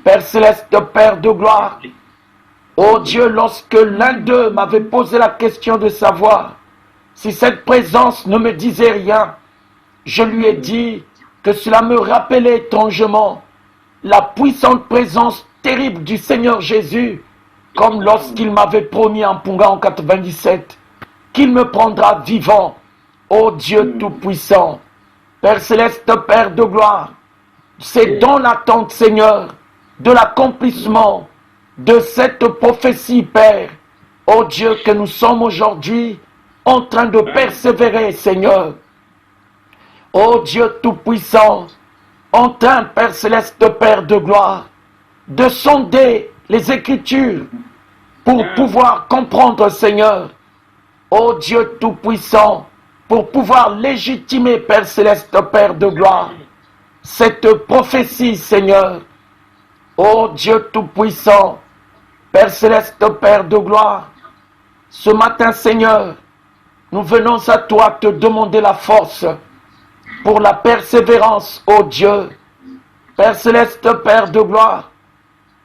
Père céleste, Père de gloire, ô Dieu, lorsque l'un d'eux m'avait posé la question de savoir si cette présence ne me disait rien, je lui ai dit que cela me rappelait étrangement la puissante présence terrible du Seigneur Jésus, comme lorsqu'il m'avait promis en Punga en 97 qu'il me prendra vivant, ô Dieu Tout-Puissant. Père céleste, Père de gloire, c'est dans l'attente, Seigneur, de l'accomplissement de cette prophétie, Père, ô Dieu, que nous sommes aujourd'hui en train de persévérer, Seigneur. Ô Dieu Tout-Puissant, en train, Père céleste, Père de gloire, de sonder les Écritures pour pouvoir comprendre, Seigneur, ô Dieu Tout-Puissant, pour pouvoir légitimer, Père céleste, Père de gloire, cette prophétie, Seigneur. Ô Dieu Tout-Puissant, Père céleste, Père de gloire, ce matin, Seigneur, nous venons à toi te demander la force pour la persévérance, ô Dieu. Père céleste, Père de gloire,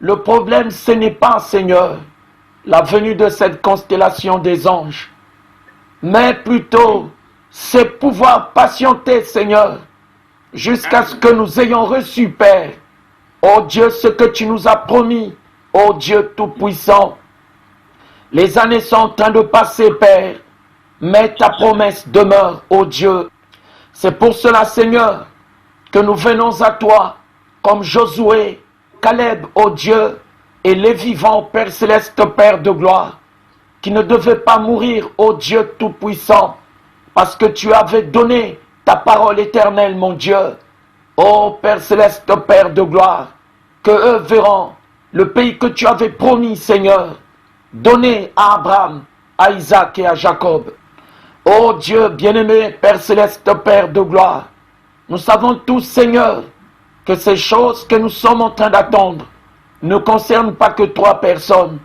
le problème, ce n'est pas, Seigneur, la venue de cette constellation des anges, mais plutôt, c'est pouvoir patienter, Seigneur, jusqu'à ce que nous ayons reçu, Père, ô Dieu, ce que tu nous as promis, ô Dieu Tout-Puissant. Les années sont en train de passer, Père, mais ta promesse demeure, ô Dieu. C'est pour cela, Seigneur, que nous venons à toi, comme Josué, Caleb, ô Dieu, et les vivants, Père céleste, Père de gloire, qui ne devaient pas mourir, ô Dieu Tout-Puissant, parce que tu avais donné ta parole éternelle, mon Dieu. Ô Père céleste, Père de gloire, que eux verront le pays que tu avais promis, Seigneur, donné à Abraham, à Isaac et à Jacob. Ô Dieu bien-aimé, Père céleste, Père de gloire, nous savons tous, Seigneur, que ces choses que nous sommes en train d'attendre ne concernent pas que 3 personnes.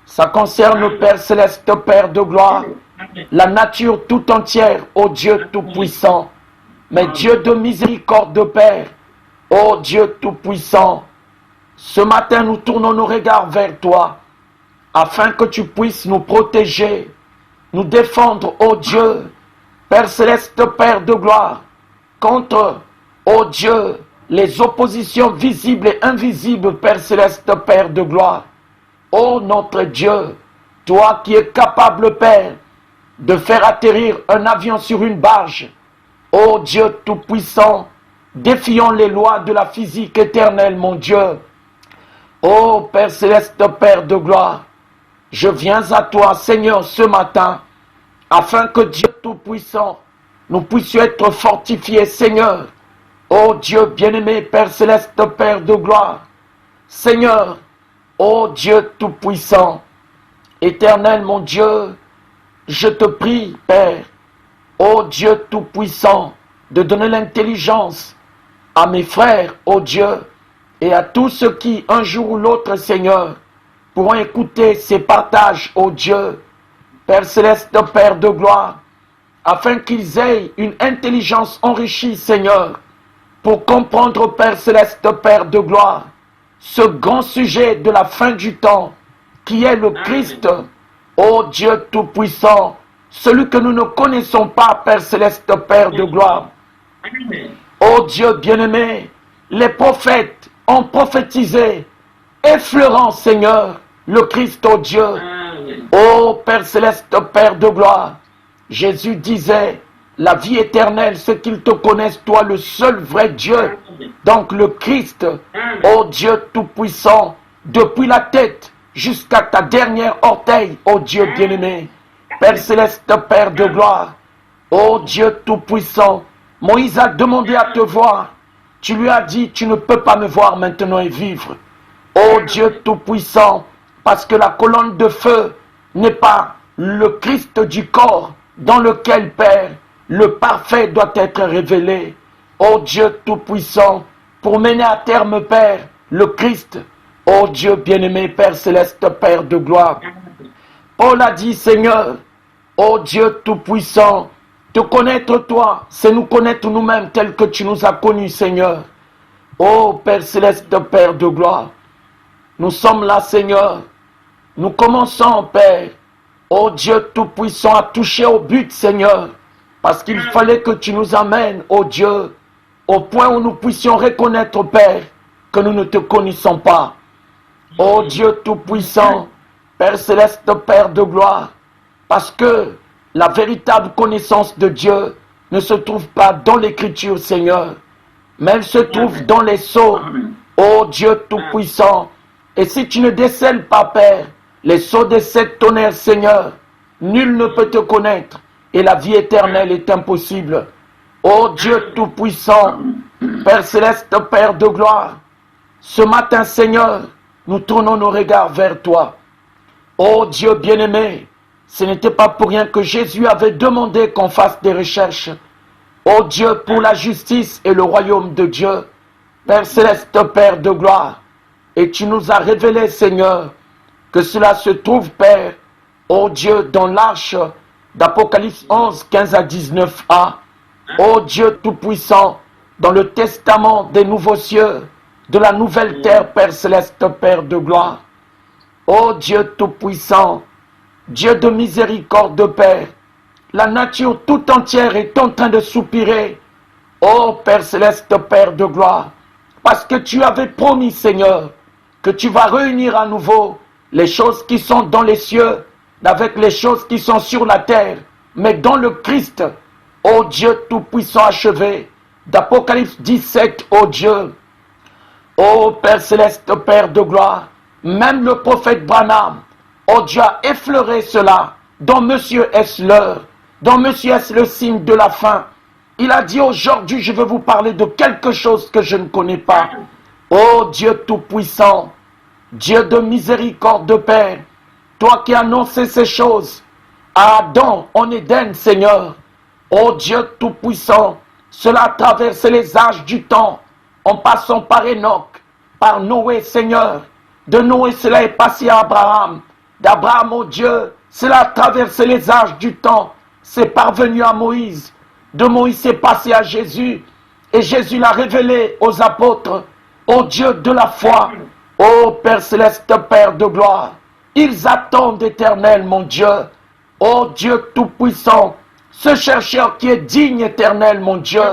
Ça concerne, Père céleste, Père de gloire, la nature tout entière, ô Dieu Tout-Puissant. Mais Dieu de miséricorde, Père, ô Dieu Tout-Puissant, ce matin nous tournons nos regards vers toi, afin que tu puisses nous protéger, nous défendre, ô Dieu, Père céleste, Père de gloire, contre, ô Dieu, les oppositions visibles et invisibles, Père céleste, Père de gloire. Ô notre Dieu, toi qui es capable, Père, de faire atterrir un avion sur une barge, ô Dieu Tout-Puissant, défions les lois de la physique éternelle, mon Dieu. Ô Père céleste, Père de gloire, je viens à toi, Seigneur, ce matin, afin que Dieu Tout-Puissant, nous puissions être fortifiés, Seigneur. Ô Dieu bien-aimé, Père céleste, Père de gloire, Seigneur, ô Dieu Tout-Puissant, éternel, mon Dieu, je te prie, Père, ô Dieu Tout-Puissant, de donner l'intelligence à mes frères, ô Dieu, et à tous ceux qui, un jour ou l'autre, Seigneur, pourront écouter ces partages, ô Dieu, Père céleste, Père de gloire, afin qu'ils aient une intelligence enrichie, Seigneur, pour comprendre, Père céleste, Père de gloire, ce grand sujet de la fin du temps, qui est le Christ, ô Dieu Tout-Puissant, celui que nous ne connaissons pas, Père céleste, Père de gloire. Ô Dieu bien-aimé, les prophètes ont prophétisé, effleurant, Seigneur, le Christ, ô Dieu. Ô Père céleste, Père de gloire, Jésus disait, la vie éternelle, c'est qu'ils te connaissent, toi, le seul vrai Dieu. Donc le Christ, ô Dieu Tout-Puissant, depuis la tête jusqu'à ta dernière orteil, ô Dieu bien-aimé. Père céleste, Père de gloire, ô Dieu Tout-Puissant, Moïse a demandé à te voir. Tu lui as dit, tu ne peux pas me voir maintenant et vivre. Ô Dieu Tout-Puissant, parce que la colonne de feu n'est pas le Christ du corps dans lequel, Père, le parfait doit être révélé. Ô Dieu Tout-Puissant, pour mener à terme, Père, le Christ. Ô Dieu bien-aimé, Père céleste, Père de gloire. Paul a dit, Seigneur, ô Dieu Tout-Puissant, te connaître toi, c'est nous connaître nous-mêmes tel que tu nous as connus, Seigneur. Ô Père céleste, Père de gloire, nous sommes là, Seigneur. Nous commençons, Père, ô Dieu Tout-Puissant, à toucher au but, Seigneur, parce qu'il fallait que tu nous amènes, ô Dieu, au point où nous puissions reconnaître, Père, que nous ne te connaissons pas. Ô Dieu Tout-Puissant, Père céleste, Père de gloire, parce que la véritable connaissance de Dieu ne se trouve pas dans l'Écriture, Seigneur, mais elle se trouve dans les sceaux, ô Dieu Tout-Puissant. Et si tu ne décèles pas, Père, les sceaux des 7 tonnerres, Seigneur, nul ne peut te connaître, et la vie éternelle est impossible. Ô Dieu Tout-Puissant, Père céleste, Père de gloire, ce matin, Seigneur, nous tournons nos regards vers toi. Ô Dieu bien-aimé, ce n'était pas pour rien que Jésus avait demandé qu'on fasse des recherches. Ô Dieu, pour la justice et le royaume de Dieu, Père céleste, Père de gloire, et tu nous as révélé, Seigneur, que cela se trouve, Père, ô Dieu, dans l'arche d'Apocalypse 11, 15 à 19a. Ô Dieu Tout-Puissant, dans le testament des nouveaux cieux, de la nouvelle terre, Père céleste, Père de gloire. Ô Dieu Tout-Puissant, Dieu de miséricorde, Père, la nature tout entière est en train de soupirer. Ô Père céleste, Père de gloire, parce que tu avais promis, Seigneur, que tu vas réunir à nouveau les choses qui sont dans les cieux avec les choses qui sont sur la terre, mais dans le Christ, ô Dieu Tout-Puissant achevé, d'Apocalypse 17, ô Dieu, ô Père céleste, Père de gloire, même le prophète Branham, ô Dieu a effleuré cela, dont Monsieur est l'heure, dont Monsieur est le signe de la fin. Il a dit aujourd'hui, je vais vous parler de quelque chose que je ne connais pas. Ô Dieu Tout-Puissant, Dieu de miséricorde, Père, toi qui as annoncé ces choses à Adam en Éden, Seigneur, ô Dieu Tout-Puissant, cela a traversé les âges du temps, en passant par Enoch, par Noé, Seigneur. De Noé, cela est passé à Abraham. D'Abraham, ô Dieu, cela a traversé les âges du temps. C'est parvenu à Moïse. De Moïse, c'est passé à Jésus. Et Jésus l'a révélé aux apôtres. Ô Dieu de la foi, ô Père céleste, Père de gloire. Ils attendent éternel, mon Dieu. Ô Dieu Tout-Puissant, ce chercheur qui est digne, éternel, mon Dieu.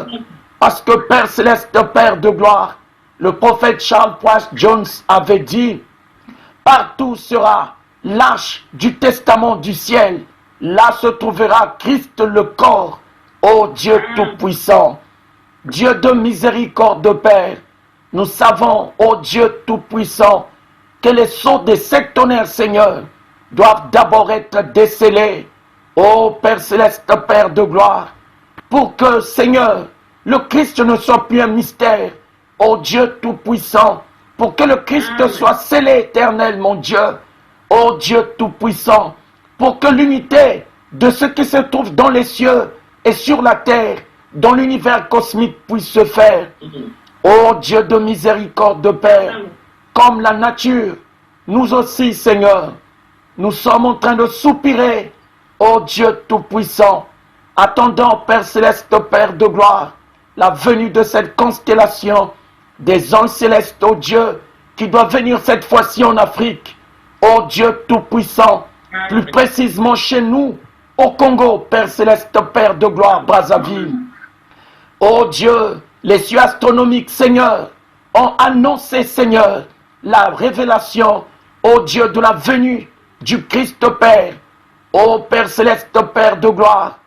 Parce que Père céleste, Père de gloire, le prophète Charles Price Jones avait dit, partout sera l'arche du testament du ciel. Là se trouvera Christ le corps. Ô Dieu Tout-Puissant, Dieu de miséricorde, Père, nous savons, ô Dieu Tout-Puissant, que les sceaux des 7 tonnerres, Seigneur, doivent d'abord être décelés, ô Père céleste, Père de gloire, pour que, Seigneur, le Christ ne soit plus un mystère, ô Dieu Tout-Puissant, pour que le Christ soit scellé éternel, mon Dieu, ô Dieu Tout-Puissant, pour que l'unité de ce qui se trouve dans les cieux et sur la terre, dans l'univers cosmique, puisse se faire. Ô Dieu de miséricorde, Père, comme la nature, nous aussi, Seigneur, nous sommes en train de soupirer, ô Dieu Tout-Puissant, attendant, Père céleste, Père de gloire, la venue de cette constellation des anges célestes, ô Dieu, qui doit venir cette fois-ci en Afrique, ô Dieu Tout-Puissant, plus précisément chez nous, au Congo, Père céleste, Père de gloire, Brazzaville. Ô Dieu, les cieux astronomiques, Seigneur, ont annoncé, Seigneur, la révélation, ô Dieu, de la venue du Christ Père. Ô Père céleste, Père de gloire,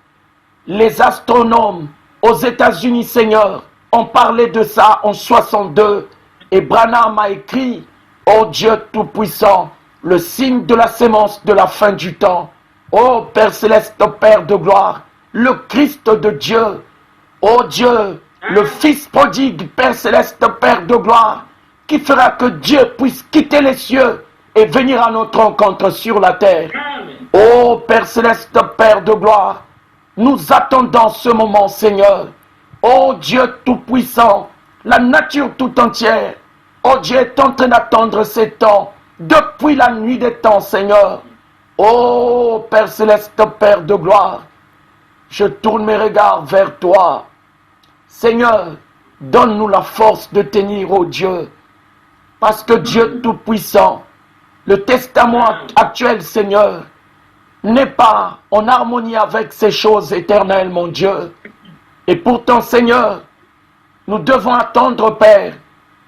les astronomes aux États-Unis, Seigneur, ont parlé de ça en 62. Et Branham a écrit, ô Dieu Tout-Puissant, le signe de la sémence de la fin du temps. Ô Père céleste, Père de gloire, le Christ de Dieu, ô Dieu, le Fils prodigue, Père céleste, Père de gloire, qui fera que Dieu puisse quitter les cieux et venir à notre rencontre sur la terre. Ô Père céleste, Père de gloire, nous attendons ce moment, Seigneur. Ô Dieu Tout-Puissant, la nature tout entière, ô Dieu est en train d'attendre ces temps, depuis la nuit des temps, Seigneur. Ô Père céleste, Père de gloire, je tourne mes regards vers toi. Seigneur, Donne-nous la force de tenir, ô Dieu. Parce que Dieu Tout-Puissant, le testament actuel, Seigneur, n'est pas en harmonie avec ces choses éternelles, mon Dieu. Et pourtant, Seigneur, nous devons attendre, Père,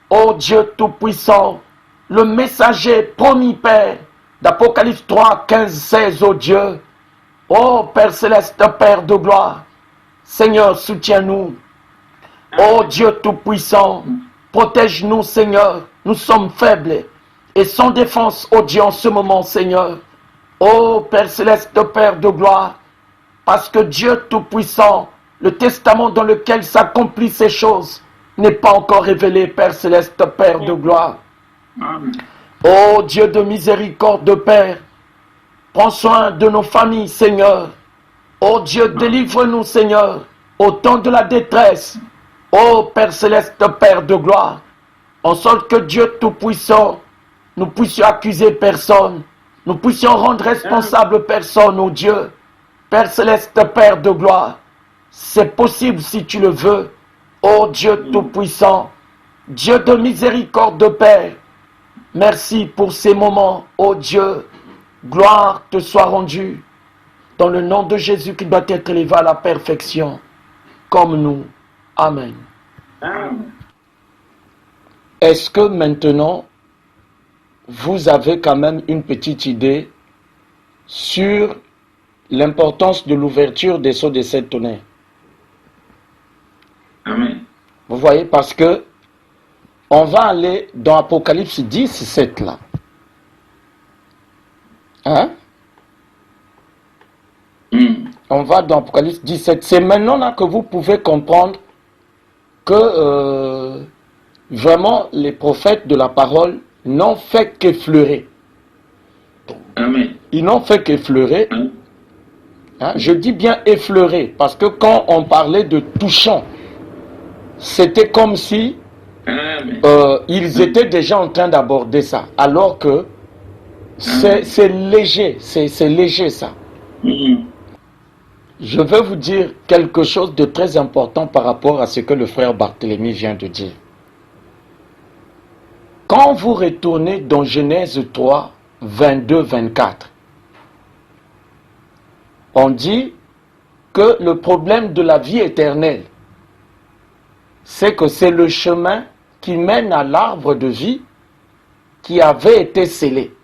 ô Dieu Tout-Puissant, le messager promis, Père, d'Apocalypse 3, 15, 16, ô Dieu. Ô Père Céleste, Père de gloire, Seigneur, soutiens-nous. Ô Dieu Tout-Puissant, protège-nous, Seigneur. Nous sommes faibles et sans défense, ô Dieu, en ce moment, Seigneur. Ô Père Céleste, Père de gloire, parce que Dieu Tout-Puissant, le testament dans lequel s'accomplissent ces choses, n'est pas encore révélé, Père Céleste, Père de gloire. Ô Dieu de miséricorde, Père, prends soin de nos familles, Seigneur. Ô Dieu, délivre-nous, Seigneur, au temps de la détresse. Ô Père Céleste, Père de gloire, en sorte que Dieu Tout-Puissant, nous puissions accuser personne, nous puissions rendre responsable personne, ô Dieu. Père Céleste, Père de gloire, c'est possible si tu le veux. Ô Dieu Tout-Puissant, Dieu de miséricorde, Père, merci pour ces moments, ô Dieu. Gloire te soit rendue dans le nom de Jésus qui doit être élevé à la perfection, comme nous. Amen. Est-ce que maintenant, vous avez quand même une petite idée sur l'importance de l'ouverture des sceaux des 7 tonnerres? Amen. Vous voyez, parce que on va aller dans Apocalypse 10, 7 là. Hein? On va dans Apocalypse 17. C'est maintenant là que vous pouvez comprendre que vraiment les prophètes de la parole n'ont fait qu'effleurer. Amen. Ils n'ont fait qu'effleurer. Hein? Je dis bien effleurer parce que quand on parlait de touchant, c'était comme si ils étaient déjà en train d'aborder ça. Alors que c'est léger, c'est léger ça. Je veux vous dire quelque chose de très important par rapport à ce que le frère Barthélemy vient de dire. Quand vous retournez dans Genèse 3, 22, 24, on dit que le problème de la vie éternelle, c'est que c'est le chemin qui mène à l'arbre de vie qui avait été scellé.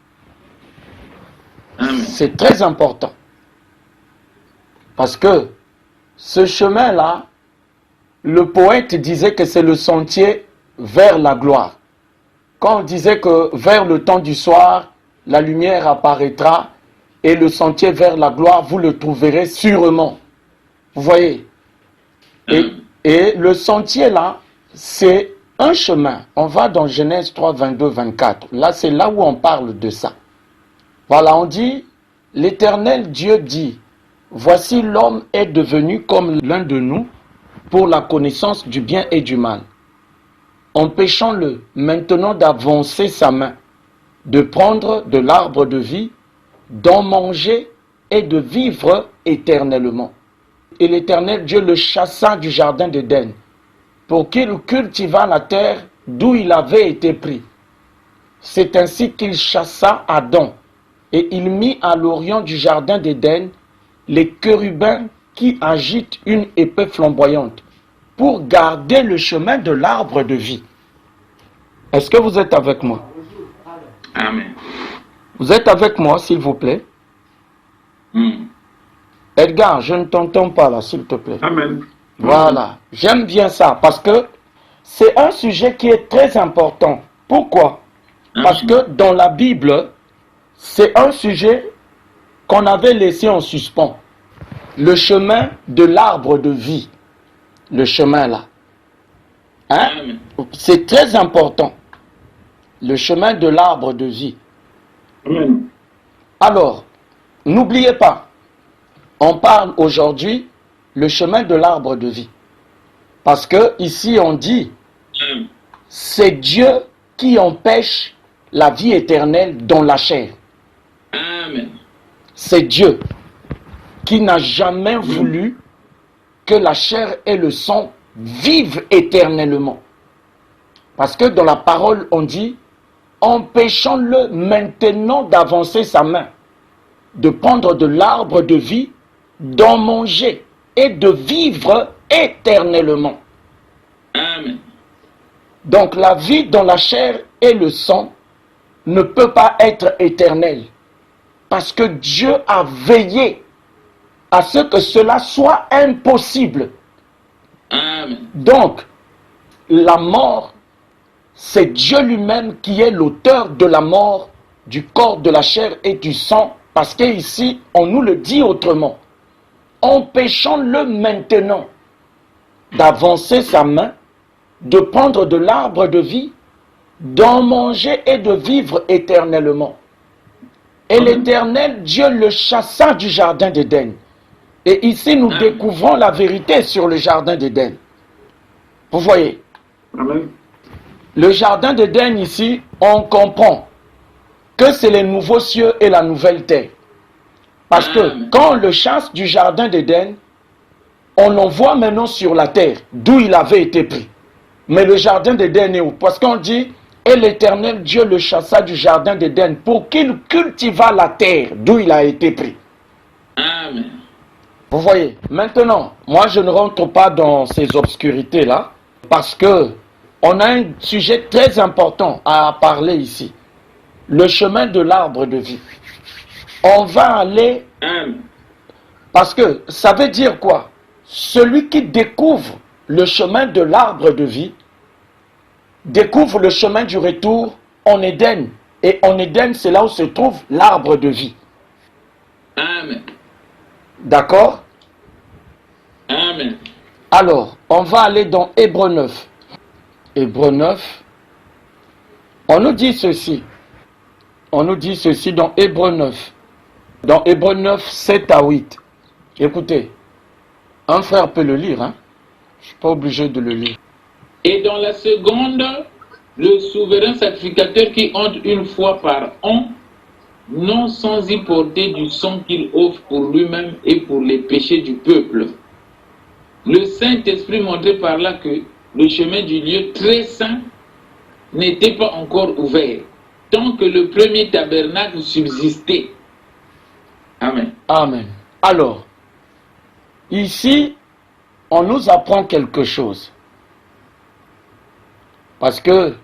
C'est très important. Parce que ce chemin-là, le poète disait que c'est le sentier vers la gloire. Quand on disait que vers le temps du soir, la lumière apparaîtra et le sentier vers la gloire, vous le trouverez sûrement. Vous voyez? Et le sentier là, c'est un chemin. On va dans Genèse 3, 22, 24. Là, c'est là où on parle de ça. Voilà, on dit, l'Éternel Dieu dit, voici l'homme est devenu comme l'un de nous pour la connaissance du bien et du mal. Empêchons-le maintenant d'avancer sa main, de prendre de l'arbre de vie, d'en manger et de vivre éternellement. Et l'Éternel Dieu le chassa du jardin d'Éden pour qu'il cultivât la terre d'où il avait été pris. C'est ainsi qu'il chassa Adam et il mit à l'orient du jardin d'Éden les chérubins qui agitent une épée flamboyante pour garder le chemin de l'arbre de vie. Est-ce que vous êtes avec moi? Amen. Vous êtes avec moi, s'il vous plaît? Edgar, je ne t'entends pas là, s'il te plaît. Amen. Voilà, j'aime bien ça parce que c'est un sujet qui est très important. Pourquoi? Parce que dans la Bible, c'est un sujet qu'on avait laissé en suspens. Le chemin de l'arbre de vie. Le chemin là. Hein? C'est très important. Le chemin de l'arbre de vie. Amen. Alors, n'oubliez pas, on parle aujourd'hui le chemin de l'arbre de vie. Parce que ici on dit, c'est Dieu qui empêche la vie éternelle dans la chair. Amen. C'est Dieu qui n'a jamais voulu que la chair et le sang vive éternellement. Parce que dans la parole, on dit, empêchons-le maintenant d'avancer sa main, de prendre de l'arbre de vie, d'en manger et de vivre éternellement. Amen. Donc la vie dans la chair et le sang ne peut pas être éternelle. Parce que Dieu a veillé à ce que cela soit impossible. Amen. Donc, la mort, c'est Dieu lui-même qui est l'auteur de la mort, du corps, de la chair et du sang. Parce qu'ici, on nous le dit autrement. Empêchons-le maintenant d'avancer sa main, de prendre de l'arbre de vie, d'en manger et de vivre éternellement. Et l'Éternel, Dieu le chassa du jardin d'Éden. Et ici, nous découvrons la vérité sur le jardin d'Éden. Vous voyez, Amen. le jardin d'Éden ici, on comprend que c'est les nouveaux cieux et la nouvelle terre. Parce que quand on le chasse du jardin d'Éden, on l'envoie maintenant sur la terre, d'où il avait été pris. Mais le jardin d'Éden est où? Parce qu'on dit, et l'Éternel Dieu le chassa du jardin d'Éden pour qu'il cultivât la terre, d'où il a été pris. Amen. Vous voyez, maintenant, moi je ne rentre pas dans ces obscurités-là, parce que on a un sujet très important à parler ici. Le chemin de l'arbre de vie. On va aller, Amen. parce que ça veut dire quoi? Celui qui découvre le chemin de l'arbre de vie, découvre le chemin du retour en Éden. Et en Éden, c'est là où se trouve l'arbre de vie. Amen. D'accord? Amen. Alors, on va aller dans Hébreux 9. Hébreux 9. On nous dit ceci. On nous dit ceci dans Hébreux 9. Dans Hébreux 9, 7 à 8. Écoutez, un frère peut le lire, hein? Je ne suis pas obligé de le lire. Et dans la seconde, le souverain sacrificateur qui entre une fois par an, non sans y porter du sang qu'il offre pour lui-même et pour les péchés du peuple. Le Saint-Esprit montrait par là que le chemin du lieu très saint n'était pas encore ouvert, tant que le premier tabernacle subsistait. Amen. Amen. Alors, ici, on nous apprend quelque chose. Parce que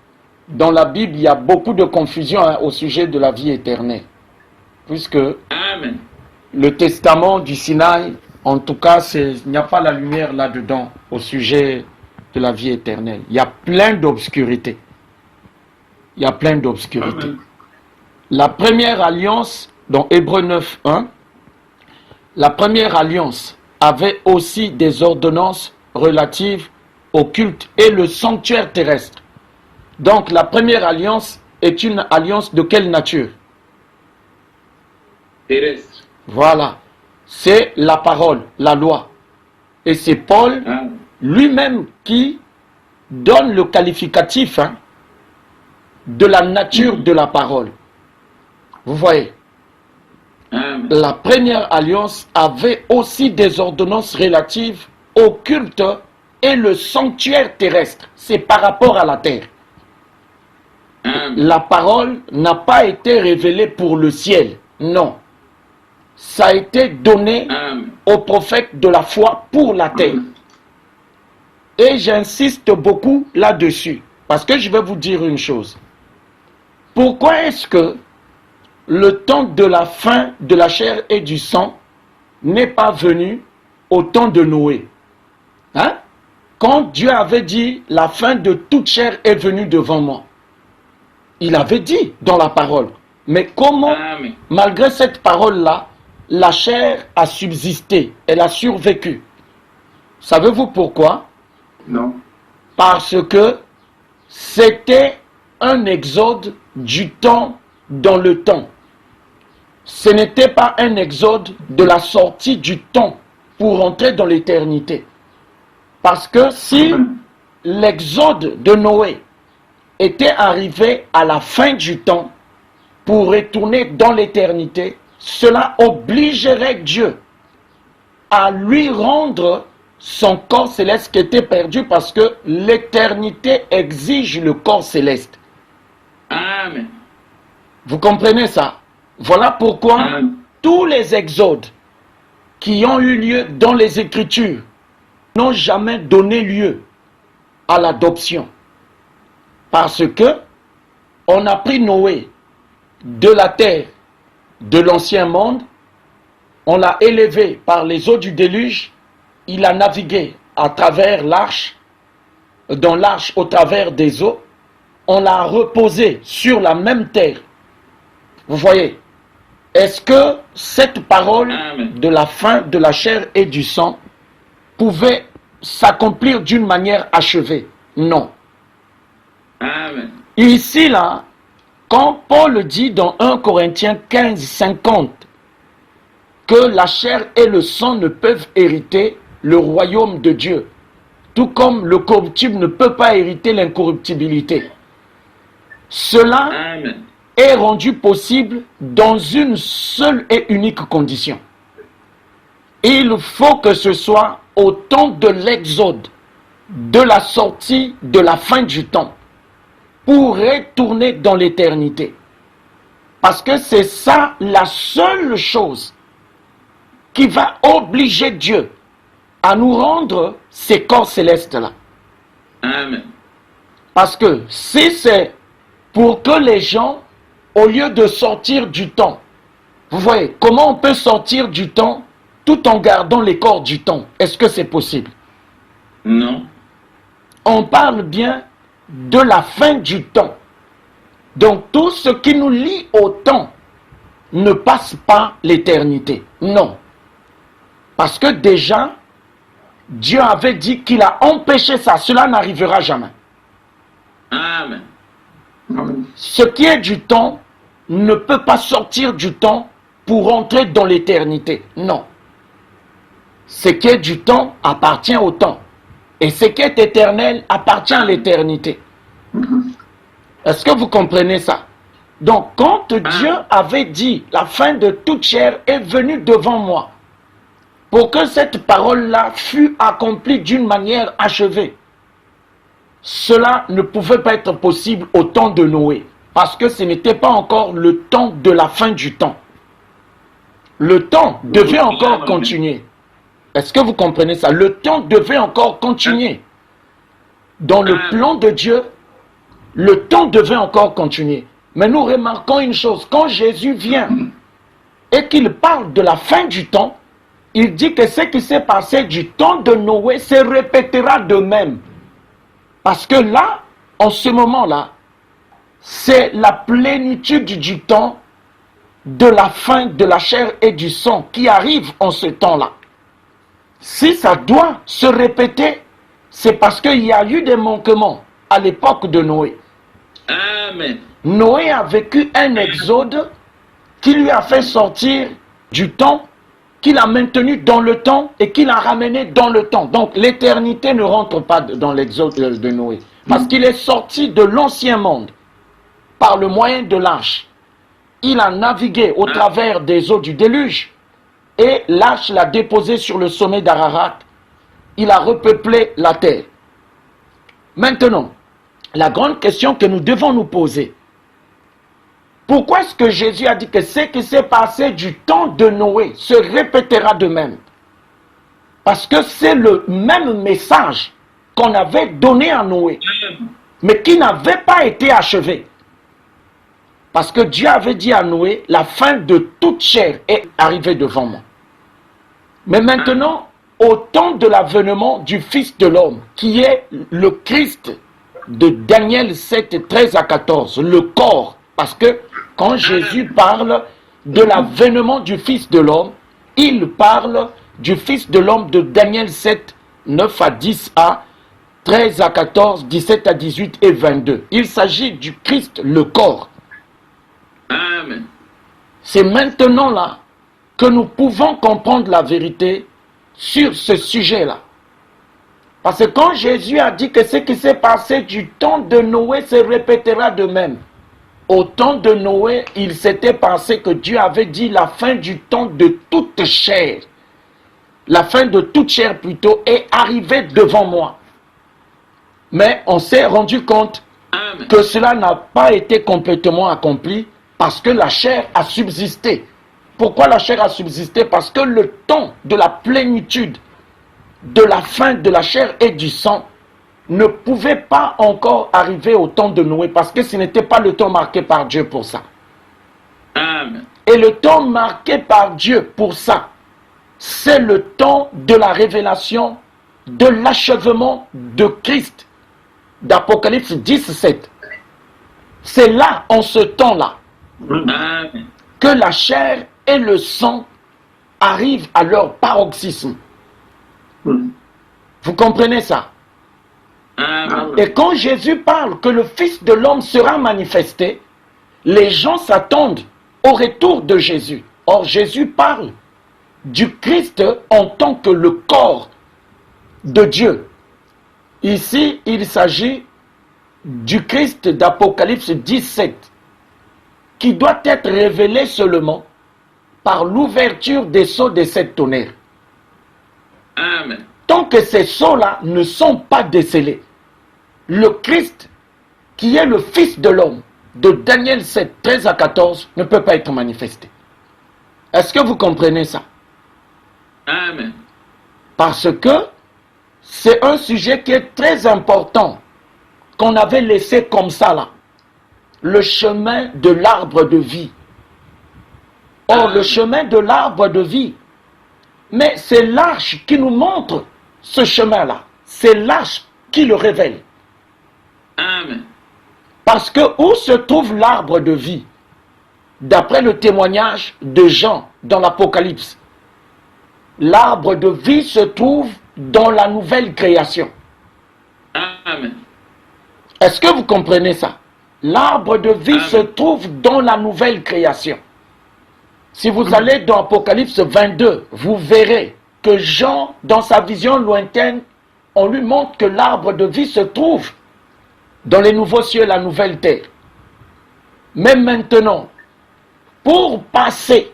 dans la Bible, il y a beaucoup de confusion au sujet de la vie éternelle. Puisque Amen. le testament du Sinaï, en tout cas, il n'y a pas la lumière là-dedans au sujet de la vie éternelle. Il y a plein d'obscurités. Il y a plein d'obscurités. Amen. La première alliance, dans Hébreux 9, 1, la première alliance avait aussi des ordonnances relatives au culte et le sanctuaire terrestre. Donc la première alliance est une alliance de quelle nature? Terrestre. Voilà, c'est la parole, la loi. Et c'est Paul Amen. lui-même qui donne le qualificatif de la nature de la parole. Vous voyez, Amen. la première alliance avait aussi des ordonnances relatives au culte et le sanctuaire terrestre. C'est par rapport à la terre. Amen. La parole n'a pas été révélée pour le ciel, non. Ça a été donné Amen. aux prophètes de la foi pour la terre. Et j'insiste beaucoup là-dessus, parce que je vais vous dire une chose. Pourquoi est-ce que le temps de la fin de la chair et du sang n'est pas venu au temps de Noé? Hein? Quand Dieu avait dit « la fin de toute chair est venue devant moi », il avait dit dans la parole. Mais comment, Amen. malgré cette parole-là, la chair a subsisté, elle a survécu? Savez-vous pourquoi? Non. Parce que c'était un exode du temps dans le temps. Ce n'était pas un exode de la sortie du temps pour entrer dans l'éternité. Parce que si l'exode de Noé était arrivé à la fin du temps pour retourner dans l'éternité, cela obligerait Dieu à lui rendre son corps céleste qui était perdu parce que l'éternité exige le corps céleste. Amen. Vous comprenez ça? Voilà pourquoi Amen. tous les exodes qui ont eu lieu dans les Écritures n'ont jamais donné lieu à l'adoption. Parce que on a pris Noé de la terre de l'ancien monde, on l'a élevé par les eaux du déluge, il a navigué à travers l'arche, dans l'arche au travers des eaux, on l'a reposé sur la même terre. Vous voyez, est-ce que cette parole Amen. de la fin de la chair et du sang pouvait s'accomplir d'une manière achevée? Non. Amen. Ici, là, quand Paul dit dans 1 Corinthiens 15, 50 que la chair et le sang ne peuvent hériter le royaume de Dieu, tout comme le corruptible ne peut pas hériter l'incorruptibilité, cela Amen. est rendu possible dans une seule et unique condition. Il faut que ce soit au temps de l'exode, de la sortie de la fin du temps, pour retourner dans l'éternité. Parce que c'est ça la seule chose qui va obliger Dieu à nous rendre ces corps célestes-là. Amen. Parce que si c'est pour que les gens, au lieu de sortir du temps, vous voyez, comment on peut sortir du temps tout en gardant les corps du temps? Est-ce que c'est possible? Non. On parle bien de la fin du temps. Donc tout ce qui nous lie au temps ne passe pas l'éternité. Non. Parce que déjà, Dieu avait dit qu'il a empêché ça. Cela n'arrivera jamais. Amen. Ce qui est du temps ne peut pas sortir du temps pour entrer dans l'éternité. Non. Ce qui est du temps appartient au temps. Et ce qui est éternel appartient à l'éternité. Est-ce que vous comprenez ça? Donc, quand Dieu avait dit, la fin de toute chair est venue devant moi, pour que cette parole-là fût accomplie d'une manière achevée, cela ne pouvait pas être possible au temps de Noé, parce que ce n'était pas encore le temps de la fin du temps. Le temps devait encore continuer. Est-ce que vous comprenez ça? Le temps devait encore continuer. Dans le plan de Dieu, le temps devait encore continuer. Mais nous remarquons une chose, quand Jésus vient et qu'il parle de la fin du temps, il dit que ce qui s'est passé du temps de Noé se répétera de même. Parce que là, en ce moment-là, c'est la plénitude du temps de la fin de la chair et du sang qui arrive en ce temps-là. Si ça doit se répéter, c'est parce qu'il y a eu des manquements à l'époque de Noé. Amen. Noé a vécu un exode qui lui a fait sortir du temps, qu'il a maintenu dans le temps et qu'il a ramené dans le temps. Donc l'éternité ne rentre pas dans l'exode de Noé. Parce qu'il est sorti de l'ancien monde par le moyen de l'arche. Il a navigué au travers des eaux du déluge et l'arche l'a déposé sur le sommet d'Ararat. Il a repeuplé la terre. Maintenant, la grande question que nous devons nous poser, pourquoi est-ce que Jésus a dit que ce qui s'est passé du temps de Noé se répétera de même? Parce que c'est le même message qu'on avait donné à Noé, mais qui n'avait pas été achevé. Parce que Dieu avait dit à Noé, la fin de toute chair est arrivée devant moi. Mais maintenant, au temps de l'avènement du Fils de l'homme, qui est le Christ de Daniel 7, 13 à 14, le corps, parce que quand Jésus parle de l'avènement du Fils de l'homme, il parle du Fils de l'homme de Daniel 7, 9 à 10 à 13 à 14, 17 à 18 et 22. Il s'agit du Christ, le corps. Amen. C'est maintenant là que nous pouvons comprendre la vérité sur ce sujet-là. Parce que quand Jésus a dit que ce qui s'est passé du temps de Noé se répétera de même, au temps de Noé, il s'était passé que Dieu avait dit la fin du temps de toute chair. la fin de toute chair plutôt, est arrivée devant moi. Mais on s'est rendu compte Amen. que cela n'a pas été complètement accompli parce que la chair a subsisté. Pourquoi la chair a subsisté? Parce que le temps de la plénitude de la fin de la chair et du sang ne pouvait pas encore arriver au temps de Noé parce que ce n'était pas le temps marqué par Dieu pour ça. Amen. Et le temps marqué par Dieu pour ça, c'est le temps de la révélation, de l'achèvement de Christ, d'Apocalypse 17. C'est là, en ce temps-là, Amen. que la chair et le sang arrivent à leur paroxysme. Vous comprenez ça? Amen. Et quand Jésus parle que le Fils de l'homme sera manifesté, les gens s'attendent au retour de Jésus. Or, Jésus parle du Christ en tant que le corps de Dieu. Ici, il s'agit du Christ d'Apocalypse 17, qui doit être révélé seulement par l'ouverture des sceaux des 7 tonnerres. Amen. Tant que ces sceaux-là ne sont pas décelés, le Christ, qui est le Fils de l'homme, de Daniel 7, 13 à 14, ne peut pas être manifesté. Est-ce que vous comprenez ça? Amen. Parce que c'est un sujet qui est très important, qu'on avait laissé comme ça là. Le chemin de l'arbre de vie. Or, le chemin de l'arbre de vie, mais c'est l'arche qui nous montre ce chemin-là. C'est l'arche qui le révèle. Amen. Parce que où se trouve l'arbre de vie? D'après le témoignage de Jean dans l'Apocalypse, l'arbre de vie se trouve dans la nouvelle création. Amen. Est-ce que vous comprenez ça? L'arbre de vie se trouve dans la nouvelle création. Si vous allez dans Apocalypse 22, vous verrez que Jean, dans sa vision lointaine, on lui montre que l'arbre de vie se trouve dans les nouveaux cieux et la nouvelle terre. Mais maintenant, pour passer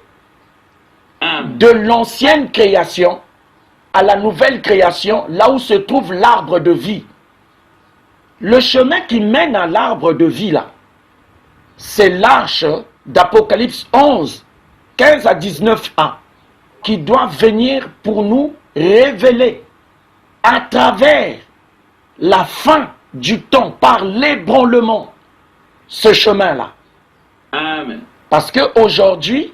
Amen. de l'ancienne création à la nouvelle création, là où se trouve l'arbre de vie, le chemin qui mène à l'arbre de vie là, c'est l'arche d'Apocalypse 11, 15 à 19a, qui doit venir pour nous révéler à travers la fin du temps, par l'ébranlement, ce chemin-là. Amen. Parce qu'aujourd'hui,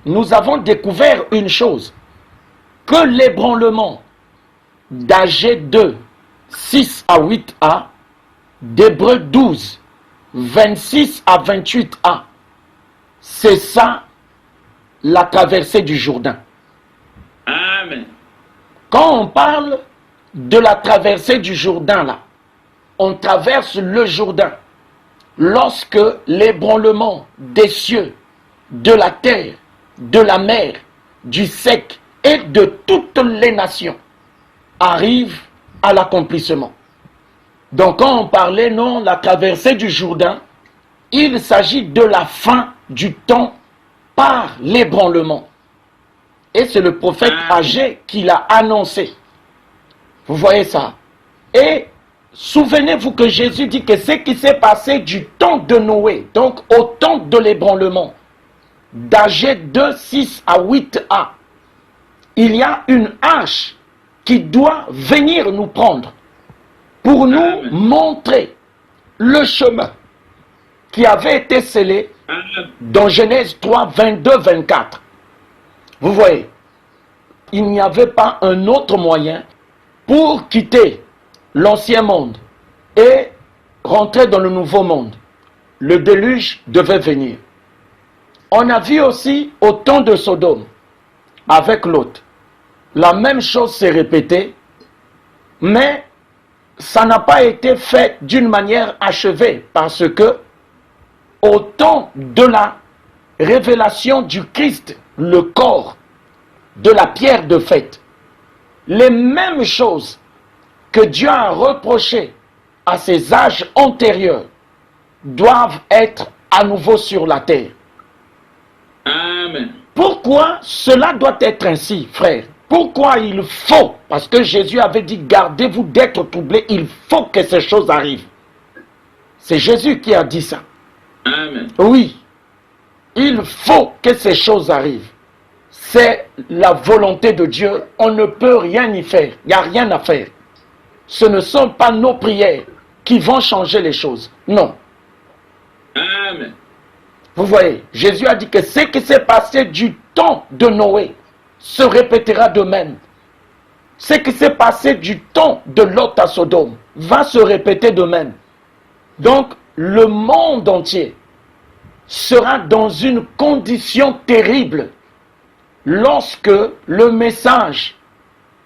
nous avons découvert une chose, que l'ébranlement d'Agé 2, 6 à 8a, d'Hébreux 12, 26 à 28a, c'est ça la traversée du Jourdain. Amen. Quand on parle de la traversée du Jourdain là, on traverse le Jourdain lorsque l'ébranlement des cieux, de la terre, de la mer, du sec et de toutes les nations arrive à l'accomplissement. Donc quand on parlait, non, la traversée du Jourdain, il s'agit de la fin du temps par l'ébranlement. Et c'est le prophète Agé qui l'a annoncé. Vous voyez ça? Et souvenez-vous que Jésus dit que ce qui s'est passé du temps de Noé, donc au temps de l'ébranlement, d'Agé 2, 6 à 8a, il y a une hache qui doit venir nous prendre pour nous Amen. montrer le chemin qui avait été scellé Amen. dans Genèse 3, 22, 24. Vous voyez, il n'y avait pas un autre moyen pour quitter l'ancien monde et rentrer dans le nouveau monde. Le déluge devait venir. On a vu aussi au temps de Sodome, avec Lot, la même chose s'est répétée, mais ça n'a pas été fait d'une manière achevée, parce que au temps de la révélation du Christ, le corps de la pierre de fête, les mêmes choses que Dieu a reprochées à ses âges antérieurs doivent être à nouveau sur la terre. Amen. Pourquoi cela doit être ainsi, frère? Pourquoi il faut? Parce que Jésus avait dit, gardez-vous d'être troublés, il faut que ces choses arrivent. C'est Jésus qui a dit ça. Amen. Oui, il faut que ces choses arrivent. C'est la volonté de Dieu. On ne peut rien y faire. Il n'y a rien à faire. Ce ne sont pas nos prières qui vont changer les choses. Non. Amen. Vous voyez, Jésus a dit que ce qui s'est passé du temps de Noé se répétera de même. Ce qui s'est passé du temps de Lot à Sodome va se répéter de même. Donc, le monde entier sera dans une condition terrible lorsque le message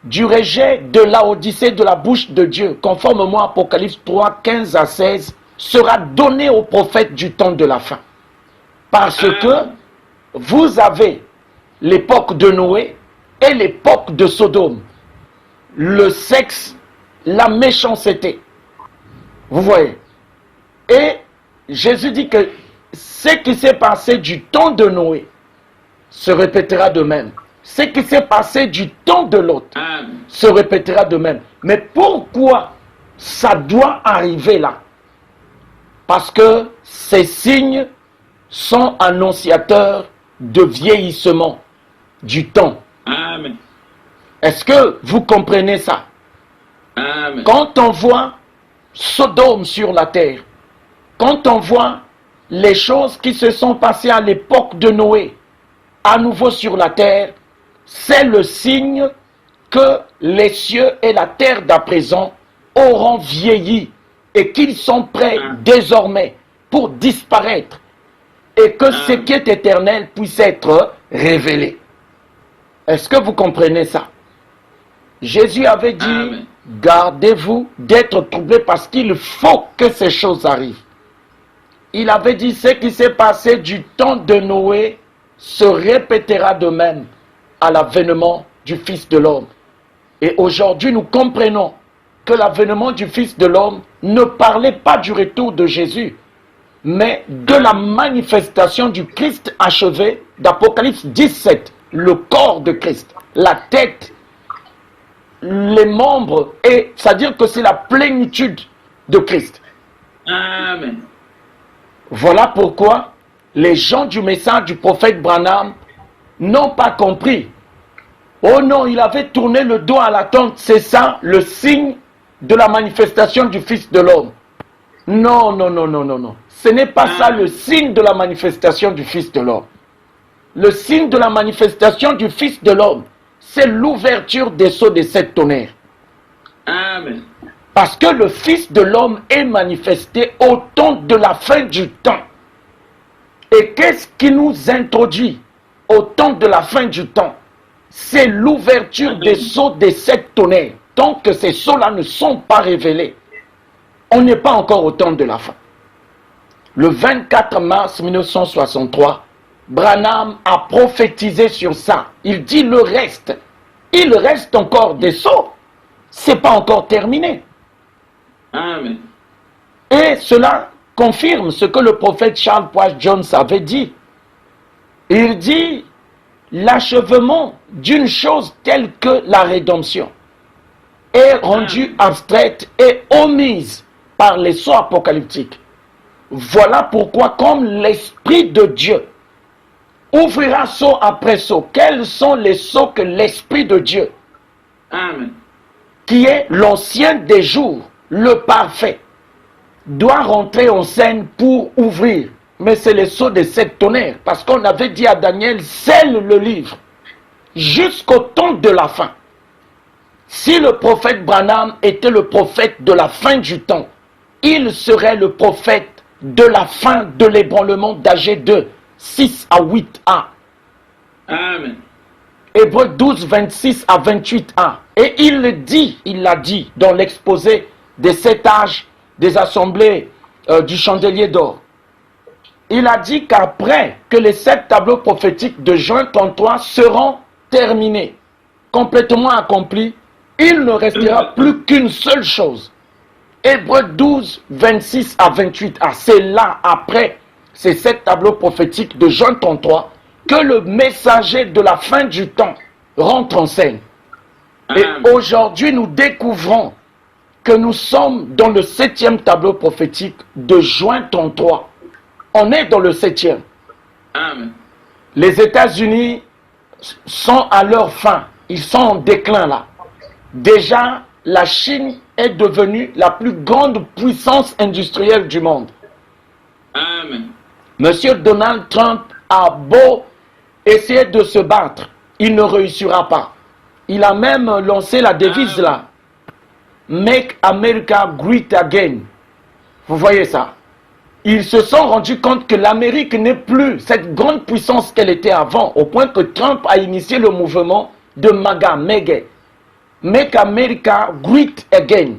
du rejet de Laodicée de la bouche de Dieu, conformément à Apocalypse 3, 15 à 16, sera donné aux prophètes du temps de la fin. Parce que vous avez l'époque de Noé et l'époque de Sodome. Le sexe, la méchanceté. Vous voyez. Et Jésus dit que ce qui s'est passé du temps de Noé se répétera de même. Ce qui s'est passé du temps de Lot se répétera de même. Mais pourquoi ça doit arriver là? Parce que ces signes sont annonciateurs de vieillissement du temps. Amen. Est-ce que vous comprenez ça? Amen. Quand on voit Sodome sur la terre, quand on voit les choses qui se sont passées à l'époque de Noé, à nouveau sur la terre, c'est le signe que les cieux et la terre d'à présent auront vieilli et qu'ils sont prêts désormais pour disparaître et que ce qui est éternel puisse être révélé. Est-ce que vous comprenez ça? Jésus avait dit, gardez-vous d'être troublés parce qu'il faut que ces choses arrivent. Il avait dit, ce qui s'est passé du temps de Noé se répétera de même à l'avènement du Fils de l'homme. Et aujourd'hui, nous comprenons que l'avènement du Fils de l'homme ne parlait pas du retour de Jésus, mais de la manifestation du Christ achevé d'Apocalypse 17, le corps de Christ, la tête, les membres, et c'est-à-dire que c'est la plénitude de Christ. Amen. Voilà pourquoi les gens du message du prophète Branham n'ont pas compris. Oh non, il avait tourné le dos à la tente, c'est ça le signe de la manifestation du Fils de l'homme. Non, non, non, non, non, non. Ce n'est pas ça le signe de la manifestation du Fils de l'homme. Le signe de la manifestation du Fils de l'homme, c'est l'ouverture des sceaux des sept tonnerres. Amen. Parce que le Fils de l'homme est manifesté au temps de la fin du temps. Et qu'est-ce qui nous introduit au temps de la fin du temps? C'est l'ouverture des sceaux des sept tonnerres. Tant que ces sceaux-là ne sont pas révélés, on n'est pas encore au temps de la fin. Le 24 mars 1963, Branham a prophétisé sur ça. Il dit le reste. Il reste encore des sceaux. C'est pas encore terminé. Amen. Et cela confirme ce que le prophète Charles Poage Jones avait dit. Il dit l'achèvement d'une chose telle que la rédemption est rendue abstraite et omise par les sceaux apocalyptiques. Voilà pourquoi, comme l'Esprit de Dieu ouvrira sceau après sceau, quels sont les sceaux que l'Esprit de Dieu, Amen. qui est l'ancien des jours, le parfait, doit rentrer en scène pour ouvrir? Mais c'est les sceaux des sept tonnerres, parce qu'on avait dit à Daniel, scelle le livre jusqu'au temps de la fin. Si le prophète Branham était le prophète de la fin du temps, il serait le prophète de la fin de l'ébranlement d'Agé 2, 6 à 8a. Amen. Hébreux 12, 26 à 28a. Et il l'a dit dans l'exposé des 7 âges des assemblées du chandelier d'or. Il a dit qu'après que les 7 tableaux prophétiques de Jean 33 seront terminés, complètement accomplis, il ne restera plus qu'une seule chose. Hébreux 12, 26 à 28a. C'est là, après ces 7 tableaux prophétiques de Jean 33, que le messager de la fin du temps rentre en scène. Et Amen. aujourd'hui, nous découvrons que nous sommes dans le 7e tableau prophétique de juin 33. On est dans le 7e. Amen. Les États-Unis sont à leur fin. Ils sont en déclin là. Déjà, la Chine est devenue la plus grande puissance industrielle du monde. Amen. Monsieur Donald Trump a beau essayer de se battre, il ne réussira pas. Il a même lancé la devise là. Make America Great Again. Vous voyez ça? Ils se sont rendus compte que l'Amérique n'est plus cette grande puissance qu'elle était avant, au point que Trump a initié le mouvement de MAGA, Make America Great Again.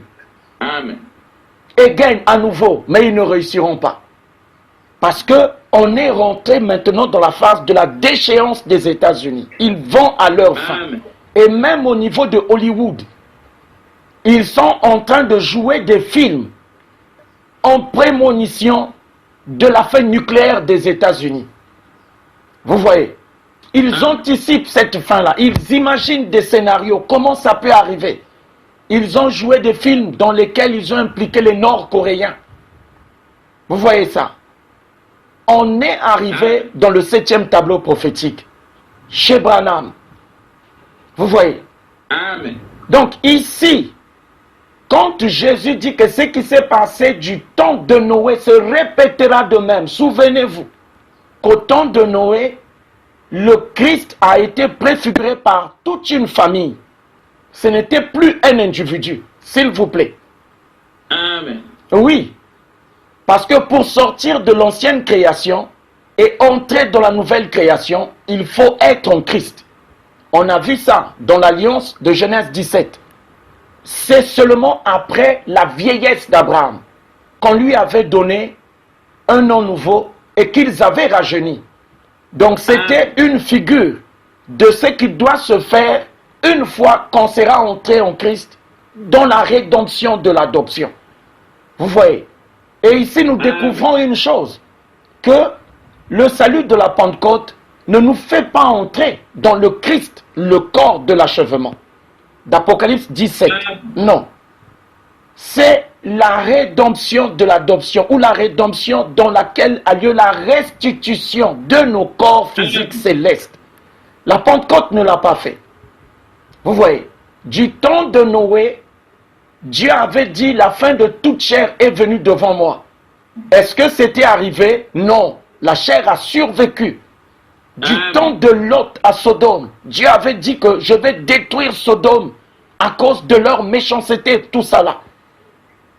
Amen. Again à nouveau, mais ils ne réussiront pas. Parce qu'on est rentré maintenant dans la phase de la déchéance des États-Unis. Ils vont à leur fin. Amen. Et même au niveau de Hollywood, ils sont en train de jouer des films en prémonition de la fin nucléaire des États-Unis. Vous voyez, ils anticipent cette fin-là. Ils imaginent des scénarios, comment ça peut arriver. Ils ont joué des films dans lesquels ils ont impliqué les Nord-Coréens. Vous voyez ça? On est arrivé dans le 7e tableau prophétique, chez Branham. Vous voyez? Amen. Donc ici, quand Jésus dit que ce qui s'est passé du temps de Noé se répétera de même, souvenez-vous qu'au temps de Noé, le Christ a été préfiguré par toute une famille. Ce n'était plus un individu, s'il vous plaît. Amen. Oui, parce que pour sortir de l'ancienne création et entrer dans la nouvelle création, il faut être en Christ. On a vu ça dans l'alliance de Genèse 17. C'est seulement après la vieillesse d'Abraham qu'on lui avait donné un nom nouveau et qu'ils avaient rajeuni. Donc c'était une figure de ce qui doit se faire une fois qu'on sera entré en Christ dans la rédemption de l'adoption. Vous voyez? Et ici nous découvrons une chose, que le salut de la Pentecôte ne nous fait pas entrer dans le Christ, le corps de l'achèvement. D'Apocalypse 17. Non. C'est la rédemption de l'adoption ou la rédemption dans laquelle a lieu la restitution de nos corps physiques célestes. La Pentecôte ne l'a pas fait. Vous voyez, du temps de Noé, Dieu avait dit la fin de toute chair est venue devant moi. Est-ce que c'était arrivé? Non. La chair a survécu. Du temps de Lot à Sodome, Dieu avait dit que je vais détruire Sodome à cause de leur méchanceté, tout ça là.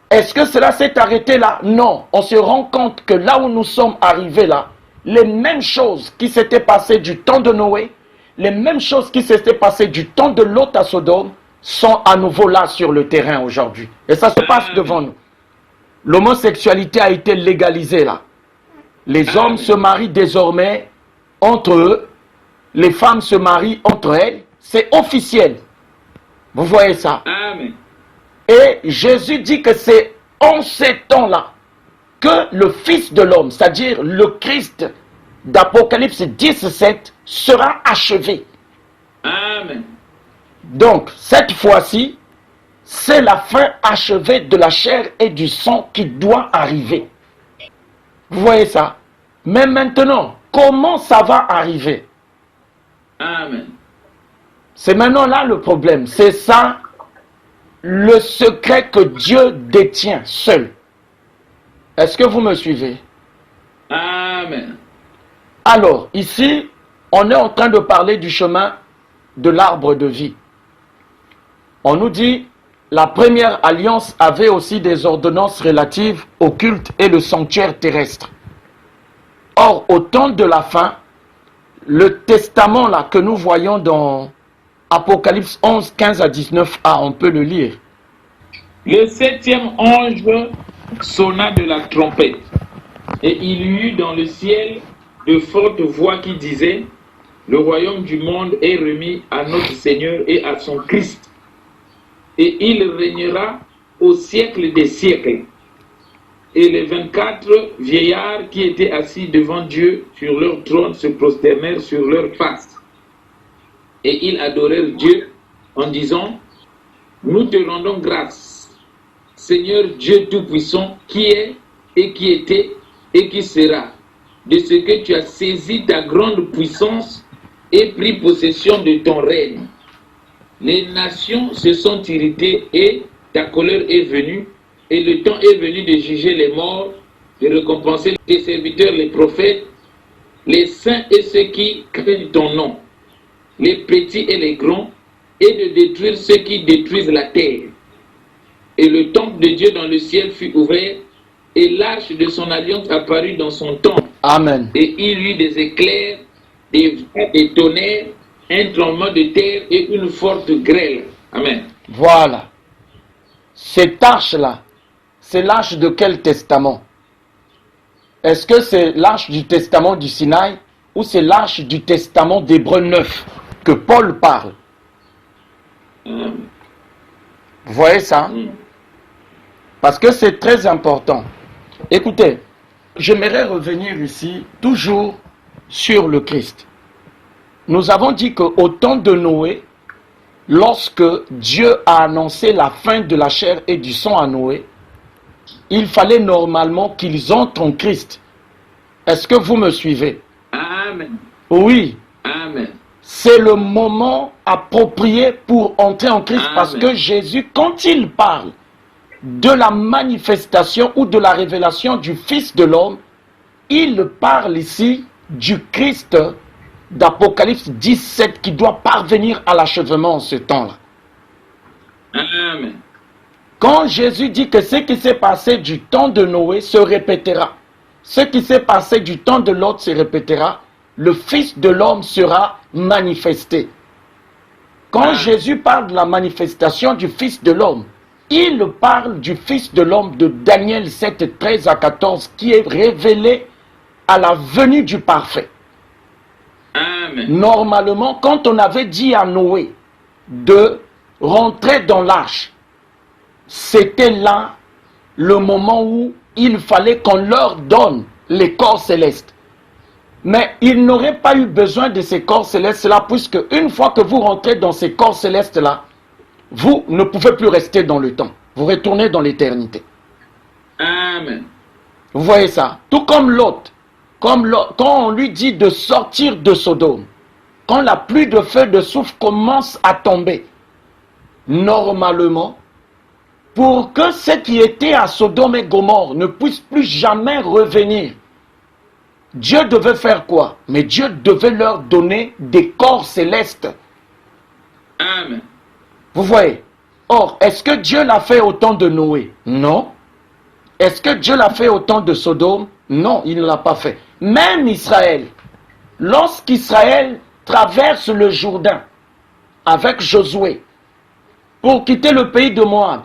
Est-ce que cela s'est arrêté là? Non. On se rend compte que là où nous sommes arrivés là, les mêmes choses qui s'étaient passées du temps de Noé, les mêmes choses qui s'étaient passées du temps de Lot à Sodome, sont à nouveau là sur le terrain aujourd'hui. Et ça se passe devant nous. L'homosexualité a été légalisée là. Les hommes se marient désormais entre eux, les femmes se marient entre elles, c'est officiel. Vous voyez ça? Amen. Et Jésus dit que c'est en ces temps-là que le Fils de l'homme, c'est-à-dire le Christ d'Apocalypse 17, sera achevé. Amen. Donc, cette fois-ci, c'est la fin achevée de la chair et du sang qui doit arriver. Vous voyez ça? Mais maintenant, comment ça va arriver? Amen. C'est maintenant là le problème. C'est ça le secret que Dieu détient seul. Est-ce que vous me suivez? Amen. Alors, ici, on est en train de parler du chemin de l'arbre de vie. On nous dit, la première alliance avait aussi des ordonnances relatives au culte et le sanctuaire terrestre. Or, au temps de la fin, le testament là que nous voyons dans Apocalypse 11, 15 à 19a, on peut le lire. Le 7e ange sonna de la trompette, et il y eut dans le ciel de fortes voix qui disaient: le royaume du monde est remis à notre Seigneur et à son Christ, et il régnera au siècle des siècles. Et les 24 vieillards qui étaient assis devant Dieu sur leur trône se prosternèrent sur leur face. Et ils adorèrent Dieu en disant, nous te rendons grâce, Seigneur Dieu Tout-Puissant, qui est et qui était et qui sera, de ce que tu as saisi ta grande puissance et pris possession de ton règne. Les nations se sont irritées et ta colère est venue, et le temps est venu de juger les morts, de récompenser tes serviteurs, les prophètes, les saints et ceux qui craignent ton nom, les petits et les grands, et de détruire ceux qui détruisent la terre. Et le temple de Dieu dans le ciel fut ouvert, et l'arche de son alliance apparut dans son temple. Amen. Et il y eut des éclairs, des tonnerres, un tremblement de terre et une forte grêle. Amen. Voilà. Cette arche-là, c'est l'arche de quel testament? Est-ce que c'est l'arche du testament du Sinaï ou c'est l'arche du testament d'Hébreux 9 que Paul parle? Vous voyez ça? Parce que c'est très important. Écoutez, j'aimerais revenir ici toujours sur le Christ. Nous avons dit qu'au temps de Noé, lorsque Dieu a annoncé la fin de la chair et du sang à Noé, il fallait normalement qu'ils entrent en Christ. Est-ce que vous me suivez? Amen. Oui. Amen. C'est le moment approprié pour entrer en Christ. Amen. Parce que Jésus, quand il parle de la manifestation ou de la révélation du Fils de l'homme, il parle ici du Christ d'Apocalypse 17 qui doit parvenir à l'achèvement en ce temps-là. Amen. Quand Jésus dit que ce qui s'est passé du temps de Noé se répétera, ce qui s'est passé du temps de Lot se répétera, le Fils de l'homme sera manifesté. Quand Jésus parle de la manifestation du Fils de l'homme, il parle du Fils de l'homme de Daniel 7, 13 à 14 qui est révélé à la venue du parfait. Amen. Normalement, quand on avait dit à Noé de rentrer dans l'arche, c'était là le moment où il fallait qu'on leur donne les corps célestes. Mais ils n'auraient pas eu besoin de ces corps célestes-là, puisque une fois que vous rentrez dans ces corps célestes-là, vous ne pouvez plus rester dans le temps. Vous retournez dans l'éternité. Amen. Vous voyez ça? Tout comme Lot. Quand on lui dit de sortir de Sodome, quand la pluie de feu de soufre commence à tomber, normalement, pour que ceux qui étaient à Sodome et Gomorrhe ne puissent plus jamais revenir, Dieu devait faire quoi? Mais Dieu devait leur donner des corps célestes. Amen. Vous voyez? Or, est-ce que Dieu l'a fait au temps de Noé? Non. Est-ce que Dieu l'a fait au temps de Sodome? Non, il ne l'a pas fait. Même Israël, lorsqu'Israël traverse le Jourdain avec Josué pour quitter le pays de Moab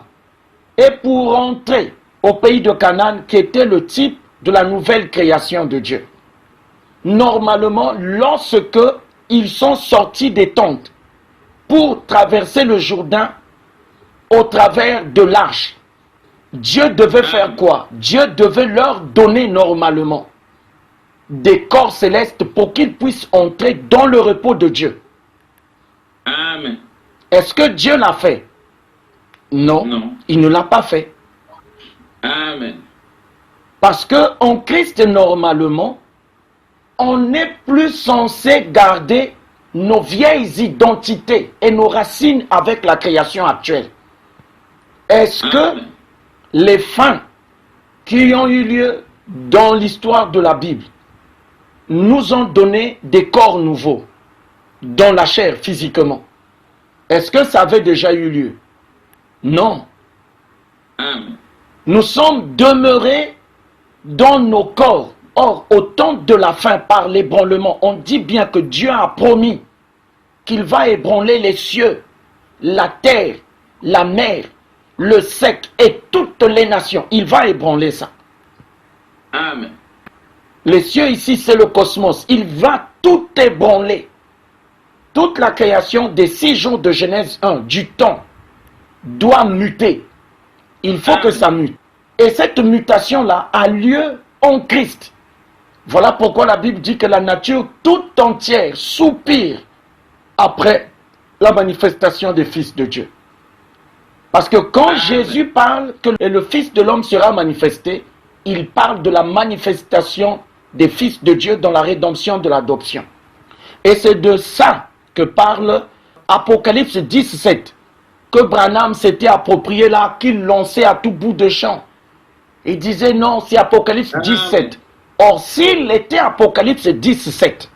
et pour entrer au pays de Canaan qui était le type de la nouvelle création de Dieu. Normalement, lorsque ils sont sortis des tentes pour traverser le Jourdain au travers de l'arche, Dieu devait faire quoi? Dieu devait leur donner normalement des corps célestes pour qu'ils puissent entrer dans le repos de Dieu. Amen. Est-ce que Dieu l'a fait? Non, Non. il ne l'a pas fait. Amen. Parce que en Christ, normalement, on n'est plus censé garder nos vieilles identités et nos racines avec la création actuelle. Est-ce que Amen. les fins qui ont eu lieu dans l'histoire de la Bible nous ont donné des corps nouveaux dans la chair physiquement? Est-ce que ça avait déjà eu lieu? Non. Amen. Nous sommes demeurés dans nos corps. Or, au temps de la fin, par l'ébranlement, on dit bien que Dieu a promis qu'il va ébranler les cieux, la terre, la mer, le sec et toutes les nations. Il va ébranler ça. Amen. Les cieux ici, c'est le cosmos. Il va tout ébranler. Toute la création des 6 jours de Genèse 1, du temps, doit muter. Il faut que ça mute. Et cette mutation-là a lieu en Christ. Voilà pourquoi la Bible dit que la nature tout entière soupire après la manifestation des fils de Dieu. Parce que quand Jésus parle que le Fils de l'homme sera manifesté, il parle de la manifestation des fils de Dieu dans la rédemption de l'adoption. Et c'est de ça que parle Apocalypse 17, que Branham s'était approprié là, qu'il lançait à tout bout de champ. Il disait non, c'est Apocalypse 17. Or, s'il était Apocalypse 17,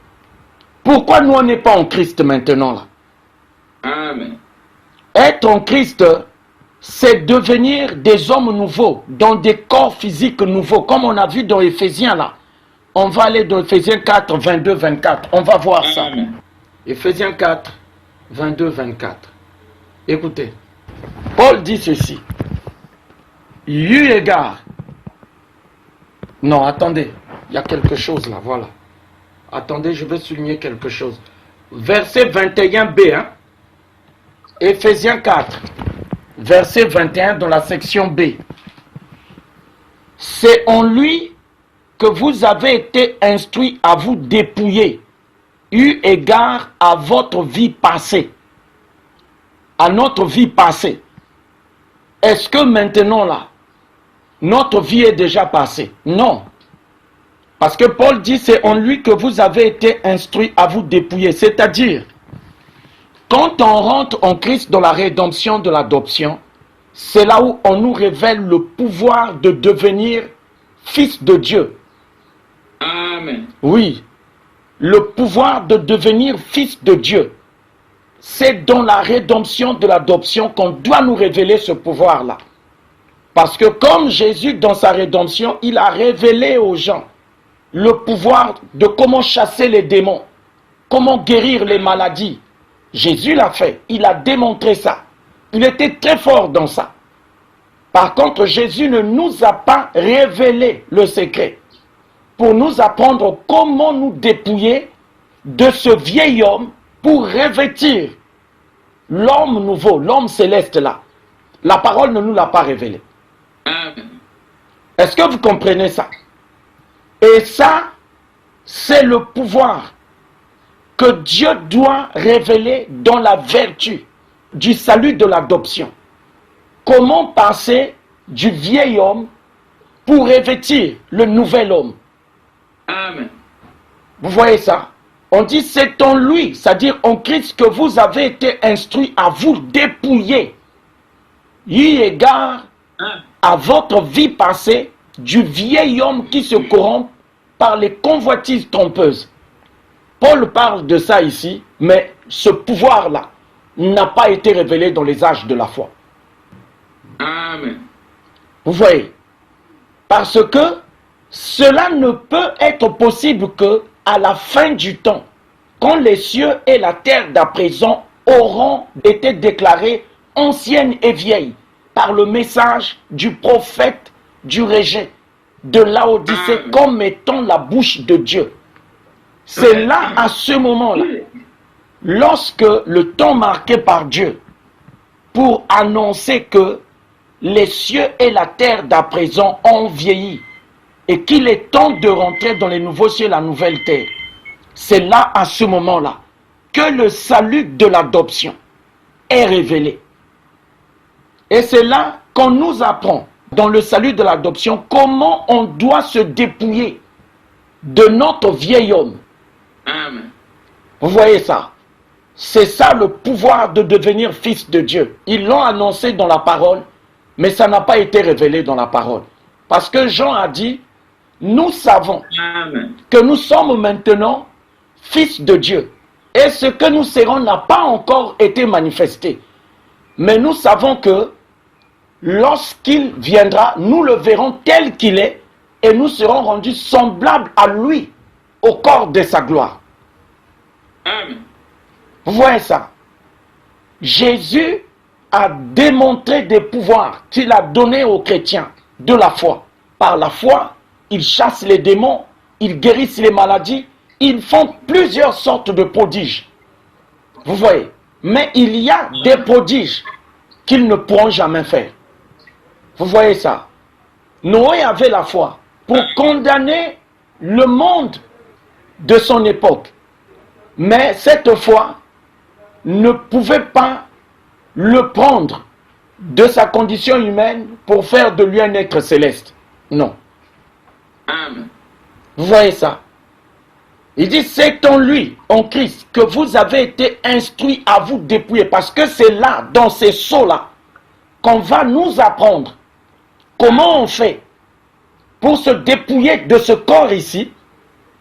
pourquoi nous on n'est pas en Christ maintenant là? Amen. Être en Christ, c'est devenir des hommes nouveaux, dans des corps physiques nouveaux, comme on a vu dans Éphésiens là. On va aller dans Éphésiens 4, 22, 24. On va voir ça. Éphésiens 4, 22, 24. Écoutez, Paul dit ceci. Eu égard. Non, attendez. Il y a quelque chose là, voilà. Attendez, je vais souligner quelque chose. Verset 21b, hein? Éphésiens 4, verset 21 dans la section B. C'est en lui que vous avez été instruits à vous dépouiller, eu égard à votre vie passée, à notre vie passée. Est-ce que maintenant là, notre vie est déjà passée? Non. Parce que Paul dit, c'est en lui que vous avez été instruits à vous dépouiller. C'est-à-dire, quand on rentre en Christ dans la rédemption de l'adoption, c'est là où on nous révèle le pouvoir de devenir fils de Dieu. Amen. Oui, le pouvoir de devenir fils de Dieu. C'est dans la rédemption de l'adoption qu'on doit nous révéler ce pouvoir-là. Parce que comme Jésus, dans sa rédemption, il a révélé aux gens le pouvoir de comment chasser les démons, comment guérir les maladies. Jésus l'a fait, il a démontré ça. Il était très fort dans ça. Par contre, Jésus ne nous a pas révélé le secret pour nous apprendre comment nous dépouiller de ce vieil homme pour revêtir l'homme nouveau, l'homme céleste là. La parole ne nous l'a pas révélé. Amen. Est-ce que vous comprenez ça? Et ça, c'est le pouvoir que Dieu doit révéler dans la vertu du salut de l'adoption. Comment passer du vieil homme pour revêtir le nouvel homme? Amen. Vous voyez ça? On dit c'est en lui, c'est-à-dire en Christ, que vous avez été instruits à vous dépouiller, eu égard à votre vie passée, du vieil homme qui se corrompt par les convoitises trompeuses. Paul parle de ça ici, mais ce pouvoir-là n'a pas été révélé dans les âges de la foi. Amen. Vous voyez? Parce que cela ne peut être possible que à la fin du temps, quand les cieux et la terre d'à présent auront été déclarés anciennes et vieilles par le message du prophète du rejet de Laodicée comme étant la bouche de Dieu. C'est là, à ce moment-là, lorsque le temps marqué par Dieu pour annoncer que les cieux et la terre d'à présent ont vieilli et qu'il est temps de rentrer dans les nouveaux cieux et la nouvelle terre, c'est là, à ce moment-là, que le salut de l'adoption est révélé. Et c'est là qu'on nous apprend, dans le salut de l'adoption, comment on doit se dépouiller de notre vieil homme. Amen. Vous voyez ça? C'est ça le pouvoir de devenir fils de Dieu. Ils l'ont annoncé dans la parole, mais ça n'a pas été révélé dans la parole. Parce que Jean a dit, nous savons Amen. que nous sommes maintenant fils de Dieu. Et ce que nous serons n'a pas encore été manifesté. Mais nous savons que lorsqu'il viendra, nous le verrons tel qu'il est et nous serons rendus semblables à lui au corps de sa gloire. Amen. Vous voyez ça? Jésus a démontré des pouvoirs qu'il a donnés aux chrétiens de la foi. Par la foi, ils chassent les démons, ils guérissent les maladies, ils font plusieurs sortes de prodiges. Vous voyez? Mais il y a des prodiges qu'ils ne pourront jamais faire. Vous voyez ça? Noé avait la foi pour condamner le monde de son époque. Mais cette fois, ne pouvait pas le prendre de sa condition humaine pour faire de lui un être céleste. Non. Amen. Vous voyez ça? Il dit, c'est en lui, en Christ, que vous avez été instruits à vous dépouiller. Parce que c'est là, dans ces sceaux-là, qu'on va nous apprendre comment on fait pour se dépouiller de ce corps ici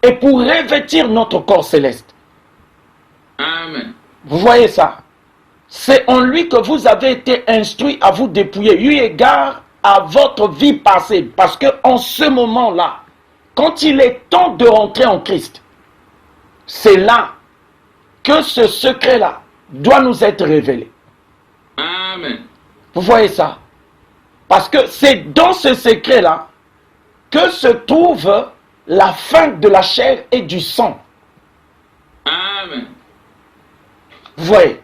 et pour revêtir notre corps céleste. Amen. Vous voyez ça? C'est en lui que vous avez été instruits à vous dépouiller, eu égard à votre vie passée. Parce qu'en ce moment-là, quand il est temps de rentrer en Christ, c'est là que ce secret-là doit nous être révélé. Amen. Vous voyez ça? Parce que c'est dans ce secret-là que se trouve la fin de la chair et du sang. Amen. Vous voyez?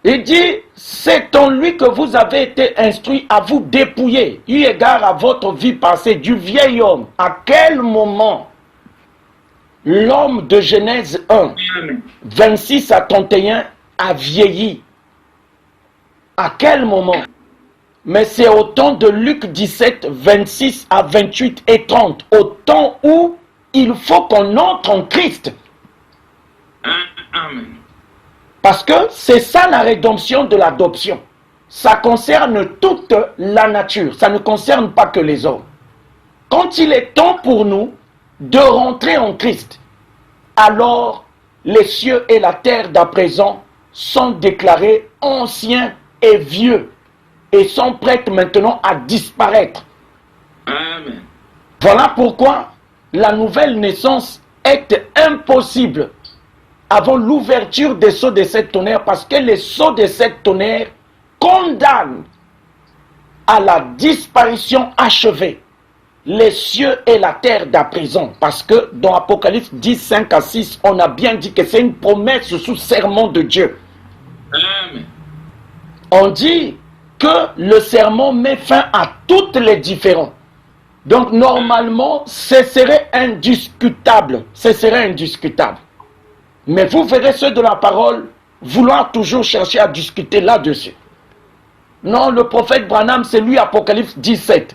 Il dit, c'est en lui que vous avez été instruits à vous dépouiller, eu égard à votre vie passée, du vieil homme. À quel moment l'homme de Genèse 1, 26 à 31, a vieilli? À quel moment? Mais c'est au temps de Luc 17, 26 à 28 et 30, au temps où il faut qu'on entre en Christ. Amen. Parce que c'est ça la rédemption de l'adoption. Ça concerne toute la nature, ça ne concerne pas que les hommes. Quand il est temps pour nous de rentrer en Christ, alors les cieux et la terre d'à présent sont déclarés anciens et vieux et sont prêts maintenant à disparaître. Amen. Voilà pourquoi la nouvelle naissance est impossible avant l'ouverture des sceaux de sept tonnerres, parce que les sceaux de sept tonnerres condamnent à la disparition achevée les cieux et la terre d'à présent. Parce que dans Apocalypse 10, 5 à 6, on a bien dit que c'est une promesse sous serment de Dieu. Amen. On dit que le serment met fin à toutes les différends. Donc normalement, ce serait indiscutable. Ce serait indiscutable. Mais vous verrez ceux de la parole vouloir toujours chercher à discuter là-dessus. Non, le prophète Branham, c'est lui Apocalypse 17.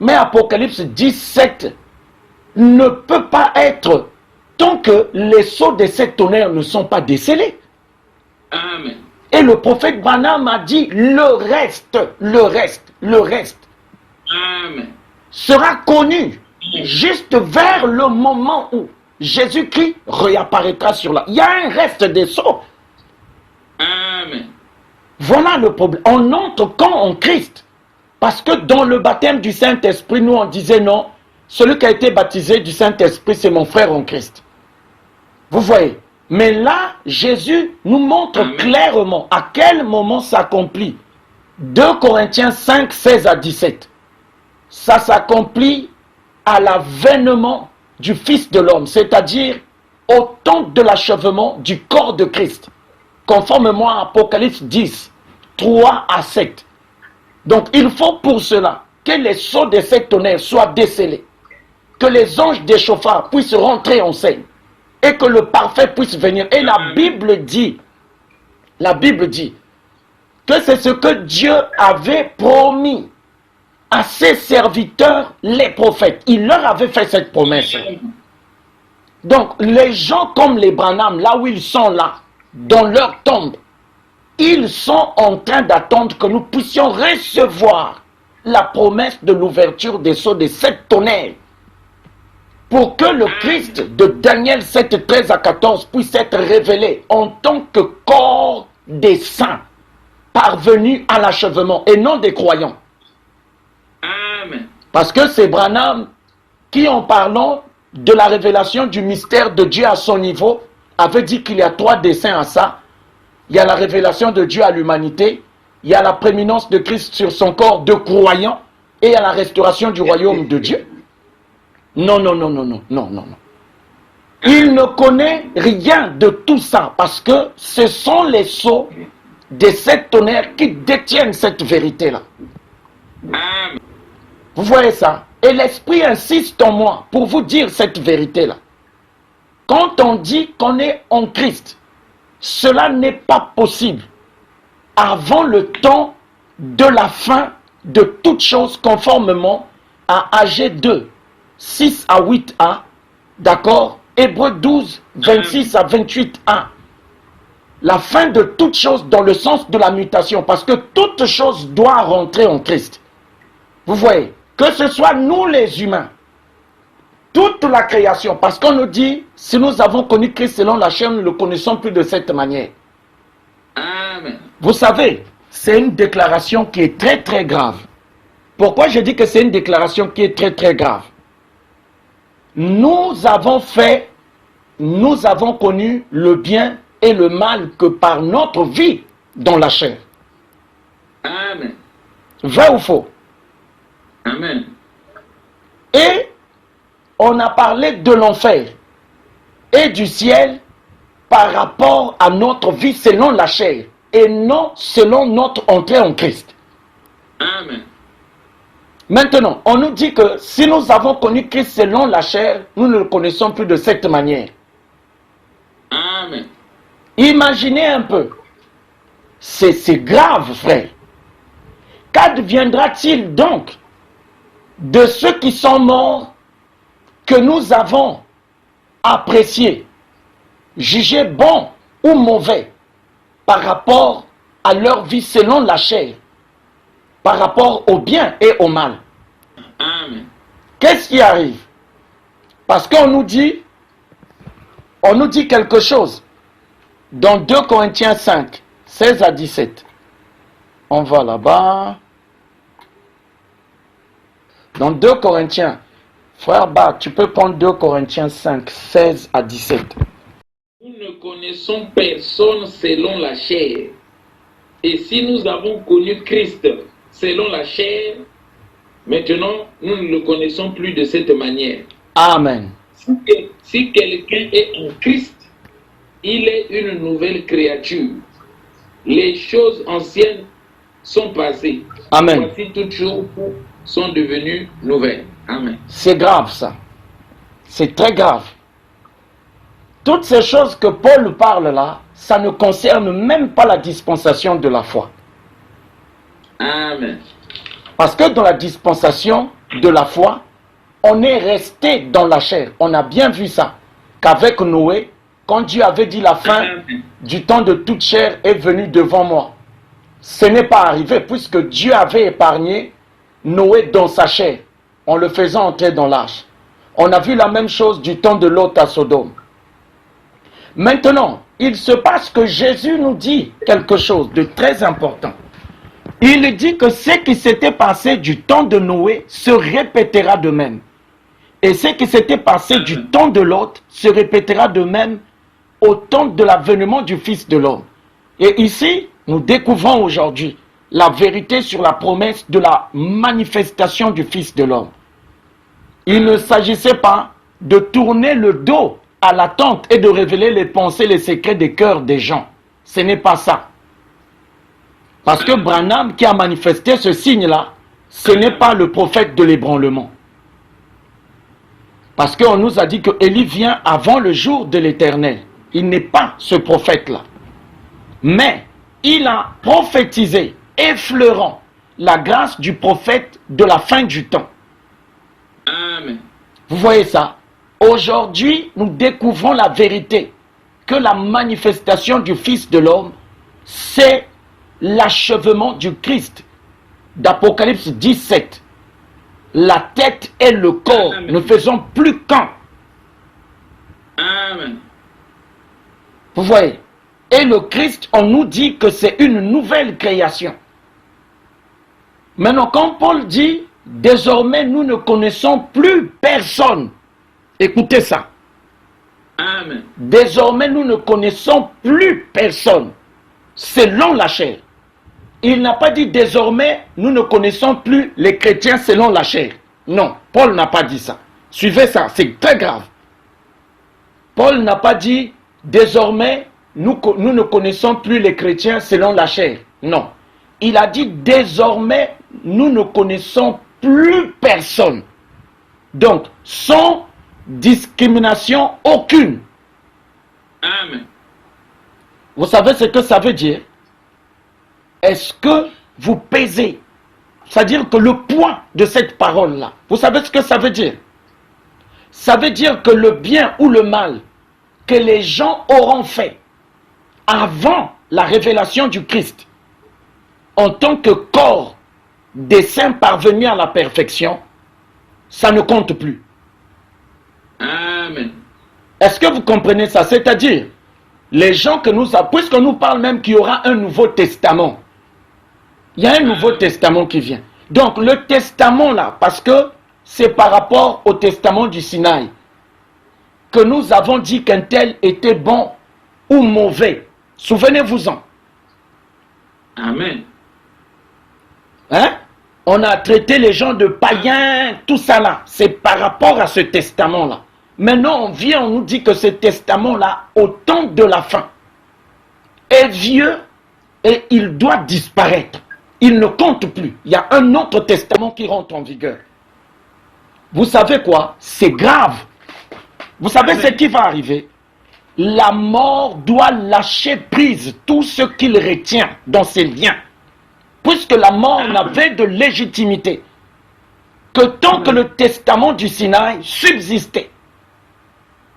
Mais Apocalypse 17 ne peut pas être tant que les sceaux de sept tonnerres ne sont pas décelés. Amen. Et le prophète Branham a dit le reste Amen. sera connu juste vers le moment où Jésus-Christ réapparaîtra sur la... Il y a un reste des sceaux. Amen. Voilà le problème. On entre quand en Christ? Parce que dans le baptême du Saint-Esprit, nous on disait non, celui qui a été baptisé du Saint-Esprit, c'est mon frère en Christ. Vous voyez? Mais là, Jésus nous montre clairement à quel moment s'accomplit. 2 Corinthiens 5, 16 à 17. Ça s'accomplit à l'avènement du Fils de l'homme, c'est-à-dire au temps de l'achèvement du corps de Christ, conformément à Apocalypse 10, 3 à 7. Donc il faut pour cela que les sceaux de sept tonnerres soient décelés, que les anges des chauffards puissent rentrer en scène, et que le parfait puisse venir. Et la Bible dit que c'est ce que Dieu avait promis à ses serviteurs, les prophètes. Il leur avait fait cette promesse. Donc, les gens comme les Branham, là où ils sont là, dans leur tombe, ils sont en train d'attendre que nous puissions recevoir la promesse de l'ouverture des sceaux de sept tonnerres, pour que le Christ de Daniel 7, 13 à 14 puisse être révélé en tant que corps des saints, parvenu à l'achèvement, et non des croyants. Amen. Parce que c'est Branham qui, en parlant de la révélation du mystère de Dieu à son niveau, avait dit qu'il y a 3 desseins à ça. Il y a la révélation de Dieu à l'humanité, il y a la prééminence de Christ sur son corps de croyants, et il y a la restauration du royaume de Dieu. Non. Il ne connaît rien de tout ça, parce que ce sont les sceaux des sept tonnerres qui détiennent cette vérité-là. Amen. Vous voyez ça? Et l'Esprit insiste en moi pour vous dire cette vérité-là. Quand on dit qu'on est en Christ, cela n'est pas possible avant le temps de la fin de toutes choses conformément à AG 2, 6 à 8a, d'accord? Hébreux 12, 26 à 28a. La fin de toutes choses dans le sens de la mutation, parce que toute chose doit rentrer en Christ. Vous voyez, que ce soit nous les humains, toute la création, parce qu'on nous dit, si nous avons connu Christ selon la chair, nous ne le connaissons plus de cette manière. Amen. Vous savez, c'est une déclaration qui est très très grave. Pourquoi je dis que c'est une déclaration qui est très très grave? Nous avons connu le bien et le mal que par notre vie dans la chair. Amen. Vrai ou faux? Amen. Et on a parlé de l'enfer et du ciel par rapport à notre vie selon la chair et non selon notre entrée en Christ. Amen. Maintenant, on nous dit que si nous avons connu Christ selon la chair, nous ne le connaissons plus de cette manière. Amen. Imaginez un peu. C'est grave, frère. Qu'adviendra-t-il donc de ceux qui sont morts que nous avons appréciés, jugés bons ou mauvais par rapport à leur vie selon la chair, par rapport au bien et au mal? Amen. Qu'est-ce qui arrive? Parce qu'on nous dit quelque chose dans 2 Corinthiens 5, 16 à 17. On va là-bas. Dans 2 Corinthiens, frère Bach, tu peux prendre 2 Corinthiens 5, 16 à 17. Nous ne connaissons personne selon la chair. Et si nous avons connu Christ selon la chair, maintenant nous ne le connaissons plus de cette manière. Amen. Si quelqu'un est en Christ, il est une nouvelle créature. Les choses anciennes sont passées. Amen. Voici toutes choses sont devenues nouvelles. Amen. C'est grave ça. C'est très grave. Toutes ces choses que Paul parle là, ça ne concerne même pas la dispensation de la foi. Amen. Parce que dans la dispensation de la foi, on est resté dans la chair. On a bien vu ça. Qu'avec Noé, quand Dieu avait dit la fin du temps de toute chair est venue devant moi, ce n'est pas arrivé puisque Dieu avait épargné Noé dans sa chair en le faisant entrer dans l'arche. On a vu la même chose du temps de Lot à Sodome. Maintenant, il se passe que Jésus nous dit quelque chose de très important. Il dit que ce qui s'était passé du temps de Noé se répétera de même. Et ce qui s'était passé du temps de Lot se répétera de même au temps de l'avènement du Fils de l'homme. Et ici, nous découvrons aujourd'hui la vérité sur la promesse de la manifestation du Fils de l'homme. Il ne s'agissait pas de tourner le dos à l'attente et de révéler les pensées, les secrets des cœurs des gens. Ce n'est pas ça. Parce que Branham qui a manifesté ce signe-là, ce n'est pas le prophète de l'ébranlement. Parce qu'on nous a dit que Élie vient avant le jour de l'Éternel. Il n'est pas ce prophète-là. Mais il a prophétisé, effleurant la grâce du prophète de la fin du temps. Amen. Vous voyez ça? Aujourd'hui, nous découvrons la vérité, que la manifestation du Fils de l'homme, c'est l'achèvement du Christ. D'Apocalypse 17. La tête et le corps Amen. ne faisons plus qu'un. Amen. Vous voyez? Et le Christ, on nous dit que c'est une nouvelle création. Maintenant, quand Paul dit, désormais nous ne connaissons plus personne. Écoutez ça. Amen. Désormais nous ne connaissons plus personne selon la chair. Il n'a pas dit désormais nous ne connaissons plus les chrétiens selon la chair. Non, Paul n'a pas dit ça. Suivez ça, c'est très grave. Paul n'a pas dit désormais nous ne connaissons plus les chrétiens selon la chair. Non. Il a dit désormais nous ne connaissons plus personne. Donc, sans discrimination aucune. Amen. Vous savez ce que ça veut dire? Est-ce que vous pesez? C'est-à-dire que le poids de cette parole-là, vous savez ce que ça veut dire? Ça veut dire que le bien ou le mal que les gens auront fait avant la révélation du Christ, en tant que corps des saints parvenus à la perfection, ça ne compte plus. Amen. Est-ce que vous comprenez ça? C'est-à-dire, les gens que nous avons, puisqu'on nous parle même qu'il y aura un nouveau testament, il y a un nouveau testament qui vient. Donc le testament là, parce que c'est par rapport au testament du Sinaï, que nous avons dit qu'un tel était bon ou mauvais. Souvenez-vous-en. Amen. Hein? On a traité les gens de païens, tout ça là. C'est par rapport à ce testament-là. Maintenant, on vient, on nous dit que ce testament-là, au temps de la fin, est vieux et il doit disparaître. Il ne compte plus. Il y a un autre testament qui rentre en vigueur. Vous savez quoi? C'est grave. Vous savez ce qui va arriver? La mort doit lâcher prise tout ce qu'il retient dans ses liens. Puisque la mort n'avait de légitimité que tant que le testament du Sinaï subsistait.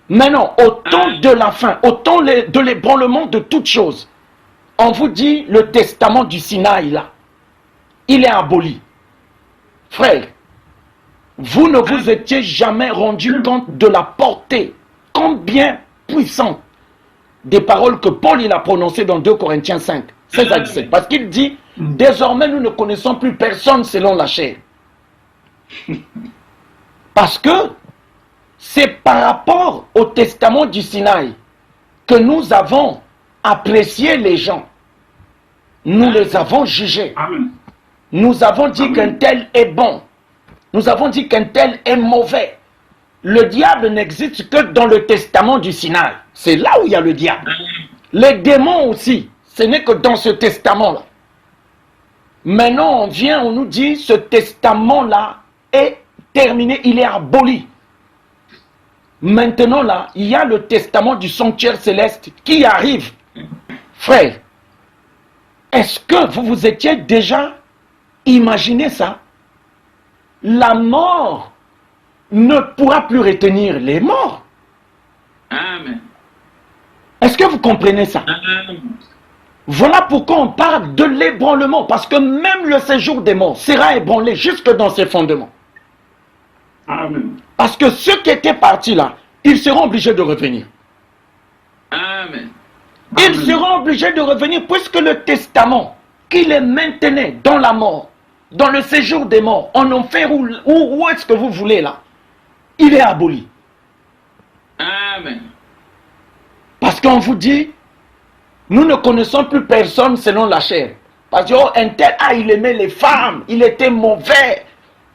Maintenant, au temps de la fin, au temps de l'ébranlement de toutes choses, on vous dit le testament du Sinaï là, il est aboli. Frère, vous ne vous étiez jamais rendu compte de la portée, combien puissante, des paroles que Paul il a prononcées dans 2 Corinthiens 5, 16 à 17. Parce qu'il dit, désormais nous ne connaissons plus personne selon la chair. Parce que c'est par rapport au testament du Sinaï que nous avons apprécié les gens. Nous les avons jugés. Nous avons dit qu'un tel est bon. Nous avons dit qu'un tel est mauvais. Le diable n'existe que dans le testament du Sinaï. C'est là où il y a le diable. Les démons aussi, ce n'est que dans ce testament-là. Maintenant, on vient, on nous dit, ce testament-là est terminé, il est aboli. Maintenant, là, il y a le testament du sanctuaire céleste qui arrive. Frère, est-ce que vous vous étiez déjà imaginé ça? La mort ne pourra plus retenir les morts. Amen. Est-ce que vous comprenez ça? Amen. Voilà pourquoi on parle de l'ébranlement, parce que même le séjour des morts sera ébranlé jusque dans ses fondements. Amen. Parce que ceux qui étaient partis là, ils seront obligés de revenir. Amen. Ils seront obligés de revenir puisque le testament qui les maintenait dans la mort, dans le séjour des morts, en enfer où est-ce que vous voulez là, il est aboli. Amen. Parce qu'on vous dit, nous ne connaissons plus personne selon la chair. Parce que un tel, il aimait les femmes, il était mauvais.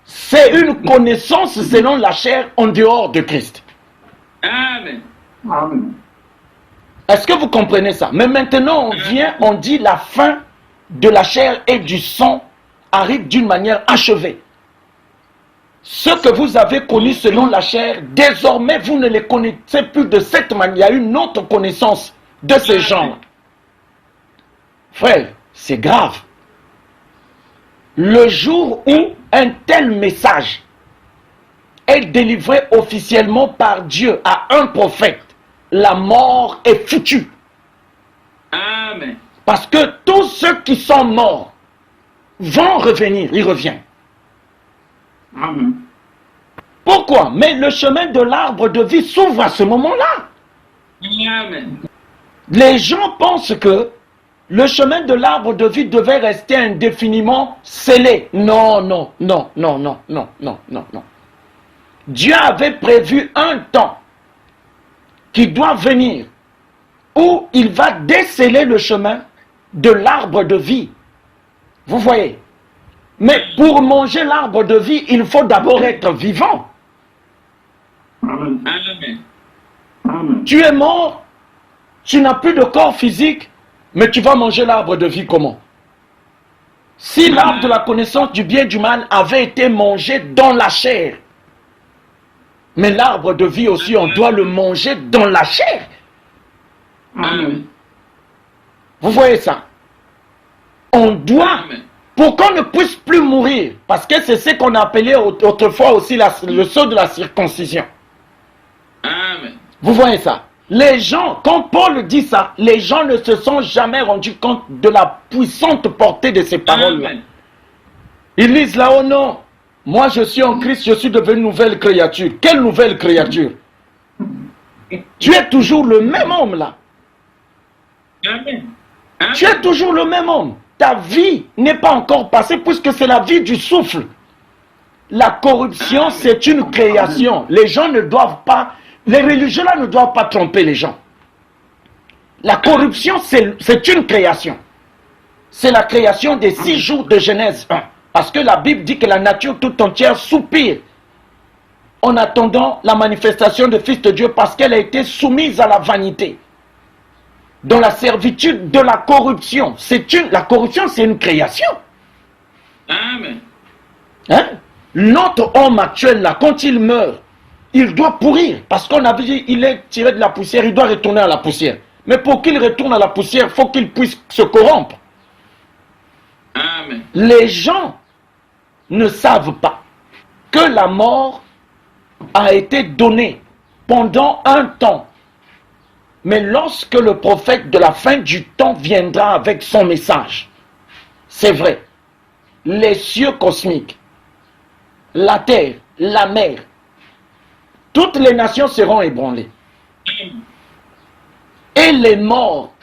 C'est une connaissance selon la chair en dehors de Christ. Amen. Amen. Est-ce que vous comprenez ça? Mais maintenant, on vient, on dit la fin de la chair et du sang arrive d'une manière achevée. Ce que vous avez connu selon la chair, désormais, vous ne les connaissez plus de cette manière. Il y a une autre connaissance de ces gens. Frère, c'est grave. Le jour où un tel message est délivré officiellement par Dieu à un prophète, la mort est foutue. Amen. Parce que tous ceux qui sont morts vont revenir, ils reviennent. Amen. Pourquoi? Mais le chemin de l'arbre de vie s'ouvre à ce moment-là. Amen. Les gens pensent que le chemin de l'arbre de vie devait rester indéfiniment scellé. Non, non, non, non, non, non, non, non, non. Dieu avait prévu un temps qui doit venir où il va desceller le chemin de l'arbre de vie. Vous voyez? Mais pour manger l'arbre de vie, il faut d'abord être vivant. Amen. Amen. Amen. Tu es mort, tu n'as plus de corps physique, mais tu vas manger l'arbre de vie comment? Si l'arbre de la connaissance du bien et du mal avait été mangé dans la chair, mais l'arbre de vie aussi, on doit le manger dans la chair. Amen. Vous voyez ça? On doit, Amen. pour qu'on ne puisse plus mourir, parce que c'est ce qu'on appelait autrefois aussi le sceau de la circoncision. Amen. Vous voyez ça? Les gens, quand Paul dit ça, les gens ne se sont jamais rendus compte de la puissante portée de ces paroles-là. Amen. Ils disent là, oh non, moi je suis en Christ, je suis devenu une nouvelle créature. Quelle nouvelle créature? Tu es toujours le même homme là. Amen. Tu es toujours le même homme. Ta vie n'est pas encore passée puisque c'est la vie du souffle. La corruption, Amen. c'est une création. Les gens ne doivent pas, les religieux là ne doivent pas tromper les gens. La corruption, c'est une création. C'est la création des 6 jours de Genèse 1. Parce que la Bible dit que la nature tout entière soupire en attendant la manifestation du Fils de Dieu parce qu'elle a été soumise à la vanité. Dans la servitude de la corruption. La corruption, c'est une création. Amen. Hein? Notre homme actuel, là, quand il meurt, il doit pourrir. Parce qu'on a dit il est tiré de la poussière, il doit retourner à la poussière. Mais pour qu'il retourne à la poussière, il faut qu'il puisse se corrompre. Amen. Les gens ne savent pas que la mort a été donnée pendant un temps. Mais lorsque le prophète de la fin du temps viendra avec son message, c'est vrai, les cieux cosmiques, la terre, la mer, toutes les nations seront ébranlées. Et les morts,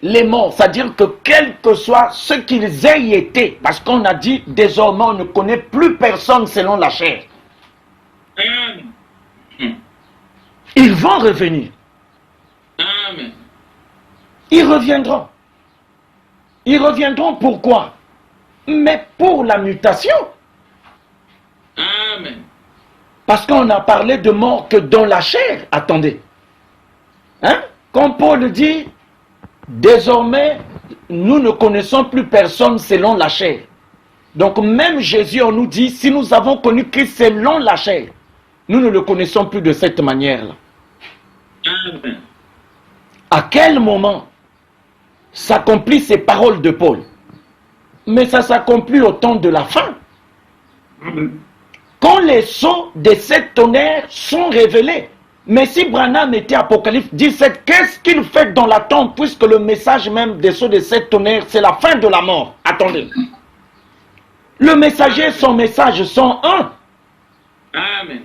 c'est-à-dire que quel que soit ce qu'ils aient été, parce qu'on a dit désormais on ne connaît plus personne selon la chair, Amen. ils vont revenir. Amen. Ils reviendront. Ils reviendront pourquoi? Mais pour la mutation. Amen. Parce qu'on a parlé de mort que dans la chair. Attendez. Hein? Comme Paul dit, désormais, nous ne connaissons plus personne selon la chair. Donc même Jésus, on nous dit, si nous avons connu Christ selon la chair, nous ne le connaissons plus de cette manière-là. Amen. À quel moment s'accomplissent ces paroles de Paul? Mais ça s'accomplit au temps de la fin. Amen. Quand les sceaux des 7 tonnerres sont révélés. Mais si Branham était Apocalypse 17, qu'est-ce qu'il fait dans l'attente puisque le message même des sceaux des 7 tonnerres, c'est la fin de la mort? Attendez. Le messager, son message sont un. Amen.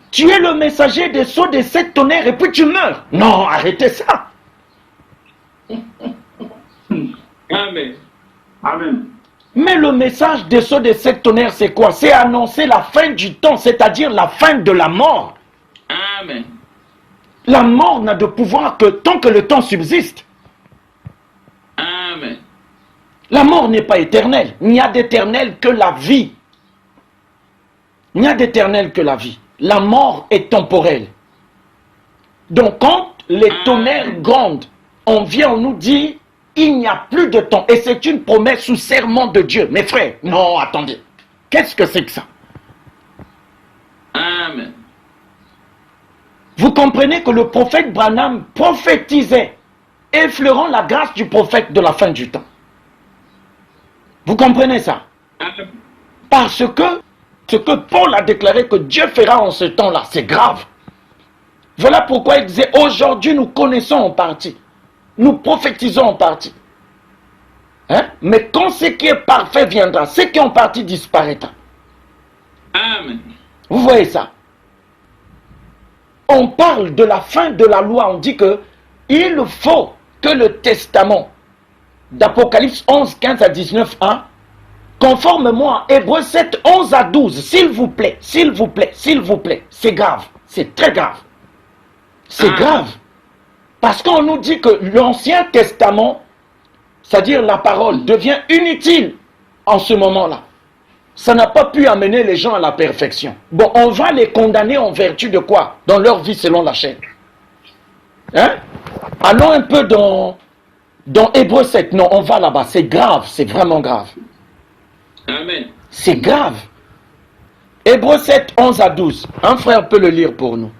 Tu es le messager des sceaux des 7 tonnerres et puis tu meurs. Non, arrêtez ça. Amen. Amen. Mais le message des sceaux des 7 tonnerres, c'est quoi? C'est annoncer la fin du temps, c'est-à-dire la fin de la mort. Amen. La mort n'a de pouvoir que tant que le temps subsiste. Amen. La mort n'est pas éternelle. Il n'y a d'éternel que la vie. Il n'y a d'éternel que la vie. La mort est temporelle. Donc quand les tonnerres grondent, on vient, on nous dit, il n'y a plus de temps. Et c'est une promesse sous serment de Dieu. Mes frères, non, attendez. Qu'est-ce que c'est que ça? Amen. Vous comprenez que le prophète Branham prophétisait, effleurant la grâce du prophète de la fin du temps. Vous comprenez ça? Amen. Parce que ce que Paul a déclaré que Dieu fera en ce temps-là, c'est grave. Voilà pourquoi il disait, aujourd'hui nous connaissons en partie. Nous prophétisons en partie. Hein? Mais quand ce qui est parfait viendra, ce qui est en partie disparaîtra. Amen. Vous voyez ça? On parle de la fin de la loi. On dit que il faut que le testament d'Apocalypse 11, 15 à 19, 1, conformément à Hébreux 7, 11 à 12, s'il vous plaît, s'il vous plaît, s'il vous plaît, c'est grave, c'est très grave. C'est grave. Parce qu'on nous dit que l'Ancien Testament, c'est-à-dire la parole, devient inutile en ce moment-là. Ça n'a pas pu amener les gens à la perfection. Bon, on va les condamner en vertu de quoi? Dans leur vie selon la chair. Hein? Allons un peu dans Hébreux 7. Non, on va là-bas. C'est grave, c'est vraiment grave. Amen. C'est grave. Hébreux 7, 11 à 12. Un frère peut le lire pour nous.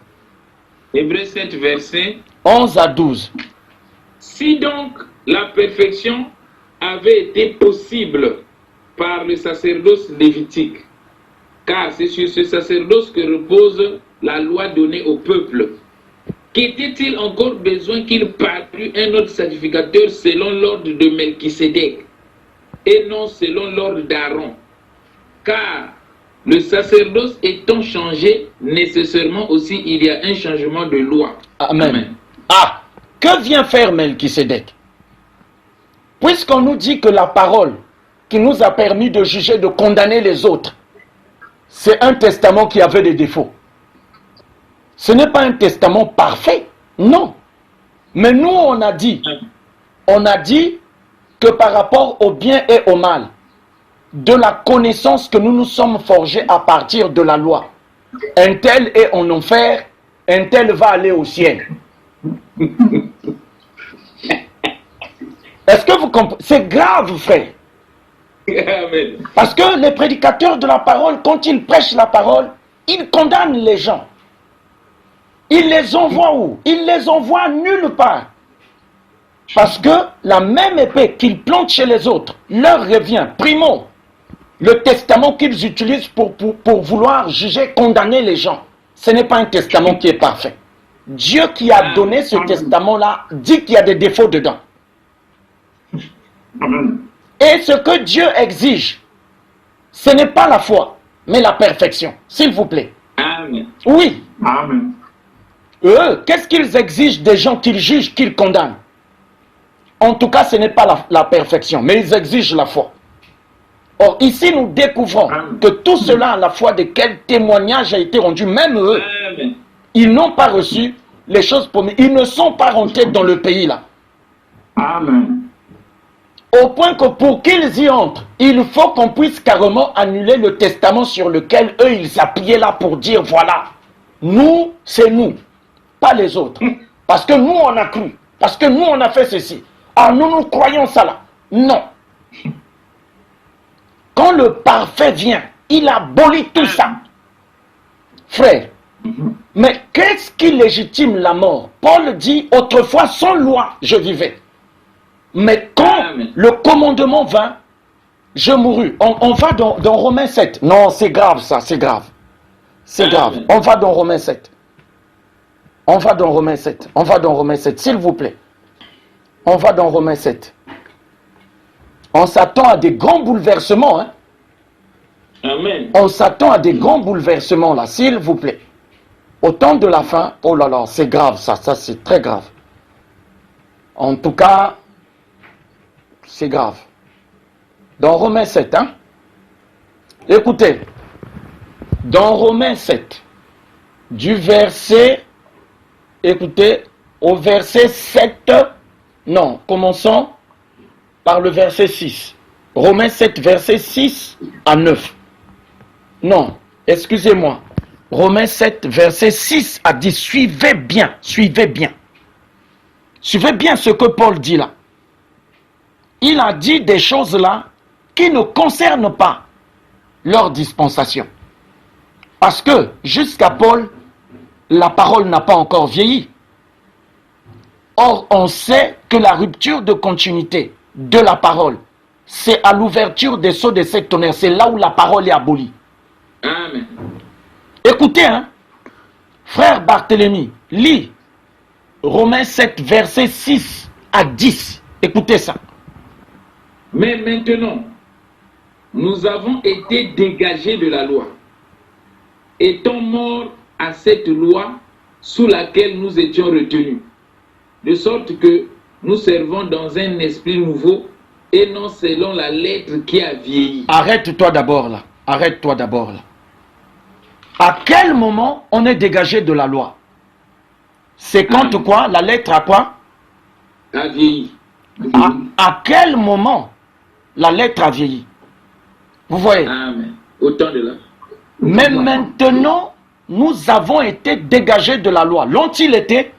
Hébreux 7, verset 11 à 12. Si donc la perfection avait été possible par le sacerdoce lévitique, car c'est sur ce sacerdoce que repose la loi donnée au peuple. Qu'était-il encore besoin qu'il parût un autre sacrificateur selon l'ordre de Melchisédek et non selon l'ordre d'Aaron? Car le sacerdoce étant changé, nécessairement aussi il y a un changement de loi. Amen. Amen. Ah, que vient faire Melchisédek? Puisqu'on nous dit que la parole qui nous a permis de juger, de condamner les autres, c'est un testament qui avait des défauts. Ce n'est pas un testament parfait, non. Mais nous, on a dit que par rapport au bien et au mal, de la connaissance que nous nous sommes forgés à partir de la loi, un tel est en enfer, un tel va aller au ciel. Est-ce que vous comprenez? C'est grave, frère. Amen. Parce que les prédicateurs de la parole, quand ils prêchent la parole, ils condamnent les gens. Ils les envoient où? Ils les envoient nulle part. Parce que la même épée qu'ils plantent chez les autres leur revient. Primo, le testament qu'ils utilisent pour vouloir juger, condamner les gens, ce n'est pas un testament qui est parfait. Dieu qui a donné ce testament-là dit qu'il y a des défauts dedans. Amen. Et ce que Dieu exige, ce n'est pas la foi, mais la perfection. S'il vous plaît. Amen. Oui. Amen. Eux, qu'est-ce qu'ils exigent des gens qu'ils jugent, qu'ils condamnent? En tout cas, ce n'est pas la perfection, mais ils exigent la foi. Or, ici, nous découvrons que tout cela, à la foi de quel témoignage a été rendu, même eux, Amen. ils n'ont pas reçu les choses promises. Ils ne sont pas rentrés dans le pays là. Amen. Au point que pour qu'ils y entrent, il faut qu'on puisse carrément annuler le testament sur lequel eux, ils s'appuyaient là pour dire, voilà, nous, c'est nous, pas les autres. Parce que nous, on a cru. Parce que nous, on a fait ceci. Ah, nous croyons ça là. Non. Quand le parfait vient, il abolit tout ça. Frère, mais qu'est-ce qui légitime la mort? Paul dit, autrefois, sans loi, je vivais. Mais quand le commandement vint, je mourus. On va dans Romains 7. Non, c'est grave ça, c'est grave. C'est grave. On va dans Romains 7. On va dans Romains 7. On va dans Romains 7, s'il vous plaît. On va dans Romains 7. On s'attend à des grands bouleversements. Hein? Amen. On s'attend à des grands bouleversements là, s'il vous plaît. Au temps de la fin, oh là là, c'est grave ça c'est très grave. En tout cas, c'est grave. Dans Romains 7, hein? Écoutez, dans Romains 7, du verset, écoutez, au verset 7, non, commençons par le verset 6. Romains 7, verset 6 à 9. Non, excusez-moi. Romains 7, verset 6 à 10. Suivez bien, suivez bien. Suivez bien ce que Paul dit là. Il a dit des choses là qui ne concernent pas leur dispensation. Parce que jusqu'à Paul, la parole n'a pas encore vieilli. Or, on sait que la rupture de continuité de la parole, c'est à l'ouverture des sceaux des sept tonnerres. C'est là où la parole est abolie. Amen. Écoutez, hein, frère Barthélemy, lis Romains 7, verset 6 à 10. Écoutez ça. Mais maintenant, nous avons été dégagés de la loi, étant morts à cette loi sous laquelle nous étions retenus, de sorte que nous servons dans un esprit nouveau et non selon la lettre qui a vieilli. Arrête-toi d'abord là. Arrête-toi d'abord là. À quel moment on est dégagé de la loi? C'est quand quoi? La lettre à quoi? A vieilli. À quel moment la lettre a vieilli? Vous voyez? Amen. Autant de là. Mais maintenant, nous avons été dégagés de la loi. L'ont-ils été?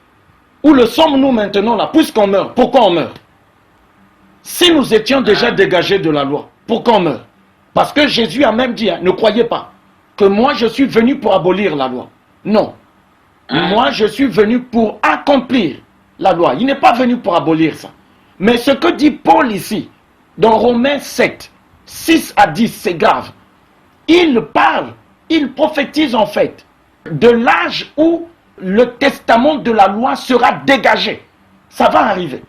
Où le sommes-nous maintenant là? Puisqu'on meurt. Pourquoi on meurt? Si nous étions déjà dégagés de la loi, pourquoi on meurt? Parce que Jésus a même dit, hein, ne croyez pas que moi je suis venu pour abolir la loi. Non. Moi je suis venu pour accomplir la loi. Il n'est pas venu pour abolir ça. Mais ce que dit Paul ici, dans Romains 7, 6 à 10, c'est grave. Il parle, il prophétise en fait de l'âge où le testament de la loi sera dégagé. Ça va arriver.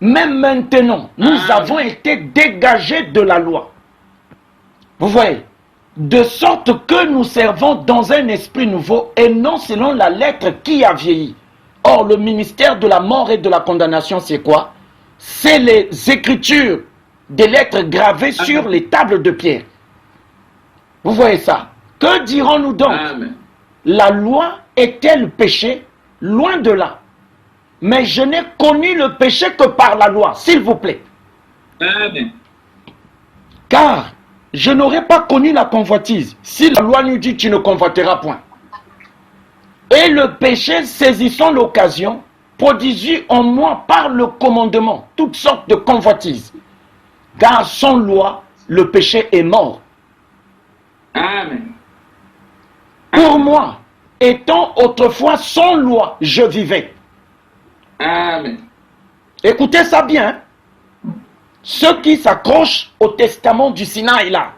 Même maintenant, nous avons été dégagés de la loi. Vous voyez, de sorte que nous servons dans un esprit nouveau et non selon la lettre qui a vieilli. Or, le ministère de la mort et de la condamnation, c'est quoi? C'est les écritures des lettres gravées sur les tables de pierre. Vous voyez ça? Que dirons-nous donc? Amen. La loi est-elle péché? Loin de là. Mais je n'ai connu le péché que par la loi, s'il vous plaît. Amen. Car je n'aurais pas connu la convoitise si la loi nous dit tu ne convoiteras point. Et le péché, saisissant l'occasion, produisit en moi par le commandement toutes sortes de convoitises. Car sans loi, le péché est mort. Amen. Pour moi, étant autrefois sans loi, je vivais. Amen. Écoutez ça bien. Ceux qui s'accrochent au testament du Sinaï là,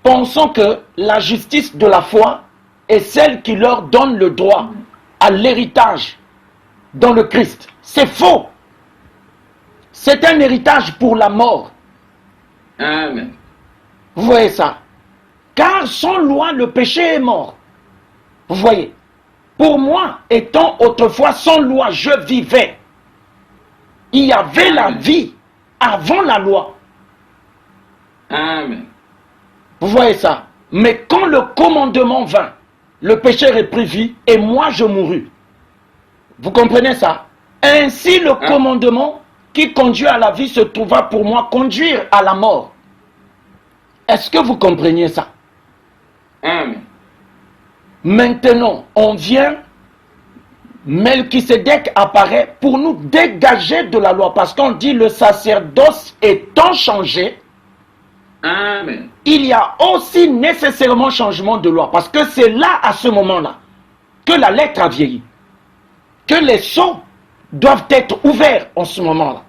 pensant que la justice de la foi est celle qui leur donne le droit à l'héritage dans le Christ. C'est faux. C'est un héritage pour la mort. Amen. Vous voyez ça? Car sans loi, le péché est mort. Vous voyez? Pour moi, étant autrefois sans loi, je vivais. Il y avait la vie avant la loi. Amen. Vous voyez ça? Mais quand le commandement vint, le péché reprit vie et moi je mourus. Vous comprenez ça? Ainsi le commandement qui conduit à la vie se trouva pour moi conduire à la mort. Est-ce que vous comprenez ça? Amen. Maintenant, on vient, Melchisédek apparaît pour nous dégager de la loi, parce qu'on dit le sacerdoce étant changé, Amen. il y a aussi nécessairement changement de loi, parce que c'est là, à ce moment-là, que la lettre a vieilli, que les sceaux doivent être ouverts en ce moment-là.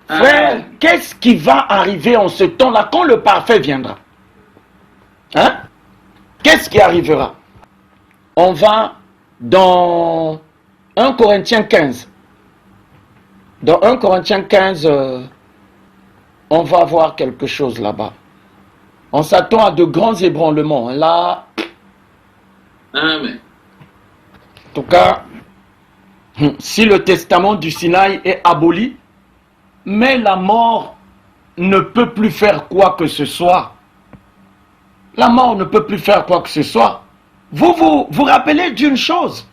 Frère, qu'est-ce qui va arriver en ce temps-là quand le parfait viendra? Hein? Qu'est-ce qui arrivera? On va dans 1 Corinthiens 15. Dans 1 Corinthiens 15, on va voir quelque chose là-bas. On s'attend à de grands ébranlements. Là, Amen. en tout cas, si le testament du Sinaï est aboli, mais la mort ne peut plus faire quoi que ce soit. La mort ne peut plus faire quoi que ce soit. Vous rappelez d'une chose,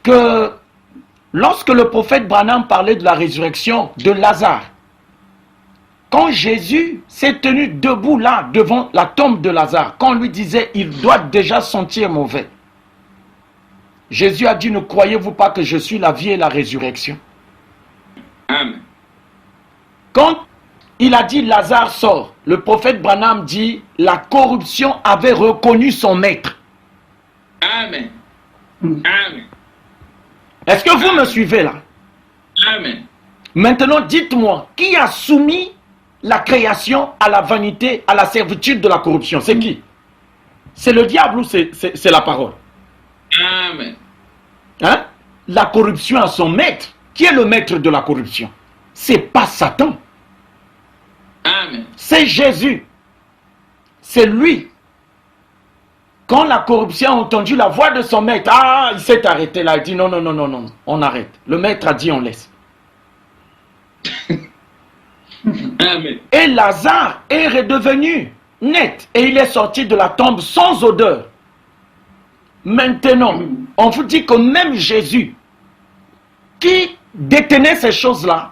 que lorsque le prophète Branham parlait de la résurrection de Lazare, quand Jésus s'est tenu debout là, devant la tombe de Lazare, quand on lui disait, il doit déjà sentir mauvais, Jésus a dit, ne croyez-vous pas que je suis la vie et la résurrection? Amen. Quand il a dit Lazare sort, le prophète Branham dit la corruption avait reconnu son maître. Amen. Amen. Est-ce que vous me suivez là? Amen. Maintenant dites-moi, qui a soumis la création à la vanité, à la servitude de la corruption? C'est qui? C'est le diable ou c'est la parole? Amen. Hein? La corruption a son maître. Qui est le maître de la corruption? C'est pas Satan. Amen. C'est Jésus. C'est lui. Quand la corruption a entendu la voix de son maître, il s'est arrêté là, il dit non, non, non, non, non, on arrête. Le maître a dit on laisse. Amen. Et Lazare est redevenu net et il est sorti de la tombe sans odeur. Maintenant, on vous dit que même Jésus, qui détenait ces choses-là,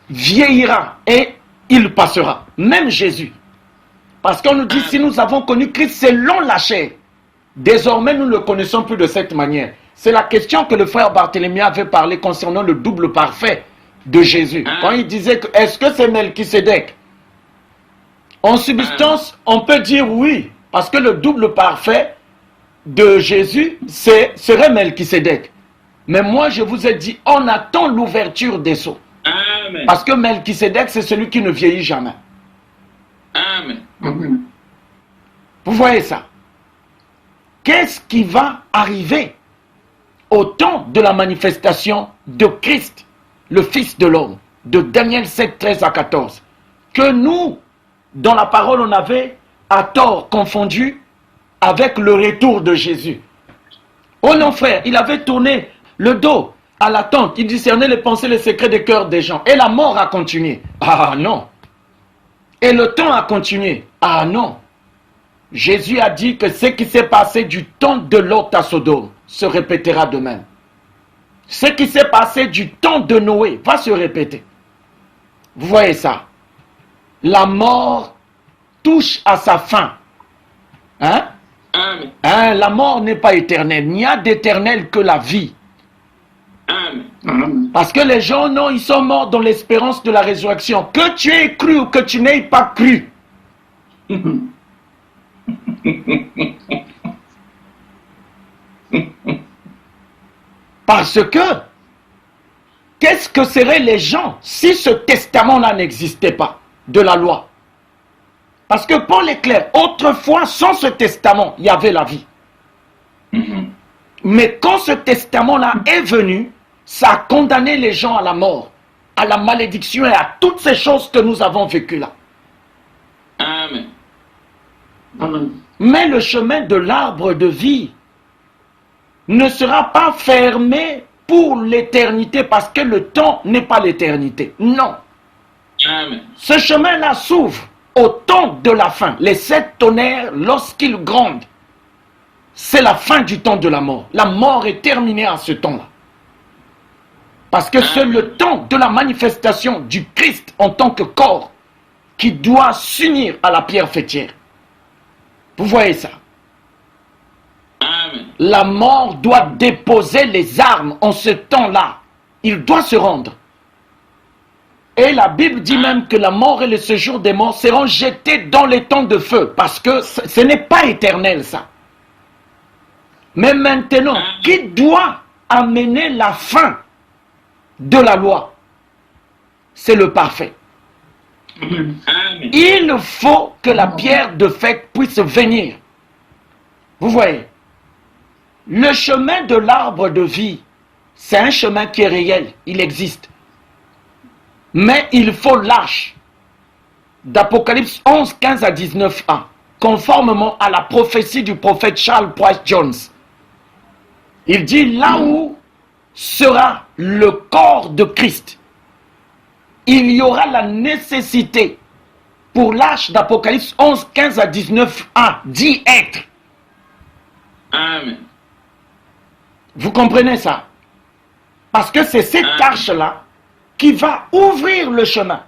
vieillira et il passera. Même Jésus. Parce qu'on nous dit, si nous avons connu Christ selon la chair, désormais nous ne le connaissons plus de cette manière. C'est la question que le frère Barthélemy avait parlé concernant le double parfait de Jésus. Quand il disait, est-ce que c'est Melchisédek? En substance, on peut dire oui, parce que le double parfait de Jésus serait Melchisédek. Mais moi, je vous ai dit, on attend l'ouverture des sceaux. Amen. Parce que Melchisédek, c'est celui qui ne vieillit jamais. Amen. Amen. Vous voyez ça? Qu'est-ce qui va arriver au temps de la manifestation de Christ, le Fils de l'homme, de Daniel 7, 13 à 14, que nous, dans la parole, on avait à tort confondu avec le retour de Jésus. Oh non frère, il avait tourné le dos à l'attente, il discernait les pensées, les secrets des cœurs des gens. Et la mort a continué. Ah non. Et le temps a continué. Ah non. Jésus a dit que ce qui s'est passé du temps de Lot à Sodome se répétera de même. Ce qui s'est passé du temps de Noé va se répéter. Vous voyez ça? La mort touche à sa fin. Hein? Amen. Hein? La mort n'est pas éternelle. Il n'y a d'éternel que la vie. Amen. Amen. Parce que les gens, non, ils sont morts dans l'espérance de la résurrection. Que tu aies cru ou que tu n'aies pas cru. Parce que, qu'est-ce que seraient les gens si ce testament-là n'existait pas de la loi? Parce que Paul est clair, autrefois, sans ce testament, il y avait la vie. Mais quand ce testament-là est venu, ça a condamné les gens à la mort, à la malédiction et à toutes ces choses que nous avons vécues là. Amen. Amen. Mais le chemin de l'arbre de vie ne sera pas fermé pour l'éternité parce que le temps n'est pas l'éternité. Non. Amen. Ce chemin-là s'ouvre au temps de la fin. Les 7 tonnerres, lorsqu'ils grondent, c'est la fin du temps de la mort. La mort est terminée à ce temps-là. Parce que c'est le temps de la manifestation du Christ en tant que corps qui doit s'unir à la pierre fêtière. Vous voyez ça? Amen. La mort doit déposer les armes en ce temps-là. Il doit se rendre. Et la Bible dit même que la mort et le séjour des morts seront jetés dans les temps de feu. Parce que ce n'est pas éternel ça. Mais maintenant, qui doit amener la fin de la loi? C'est le parfait. Amen. Amen. Il faut que la pierre de fête puisse venir. Vous voyez, le chemin de l'arbre de vie, c'est un chemin qui est réel, il existe. Mais il faut l'arche d'Apocalypse 11, 15 à 19a, conformément à la prophétie du prophète Charles Price Jones. Il dit là où sera le corps de Christ, il y aura la nécessité pour l'arche d'Apocalypse 11, 15 à 19a d'y être. Amen. Vous comprenez ça? Parce que c'est cette arche-là qui va ouvrir le chemin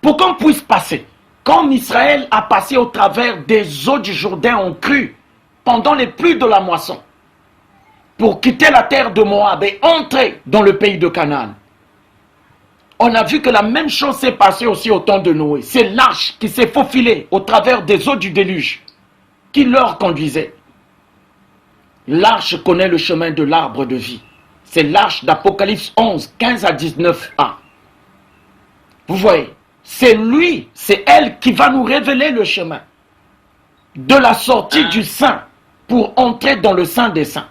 pour qu'on puisse passer. Comme Israël a passé au travers des eaux du Jourdain en crue pendant les pluies de la moisson pour quitter la terre de Moab et entrer dans le pays de Canaan. On a vu que la même chose s'est passée aussi au temps de Noé. C'est l'arche qui s'est faufilée au travers des eaux du déluge qui leur conduisait. L'arche connaît le chemin de l'arbre de vie. C'est l'arche d'Apocalypse 11, 15 à 19a. Vous voyez, c'est lui, c'est elle qui va nous révéler le chemin de la sortie du Saint pour entrer dans le Saint des Saints.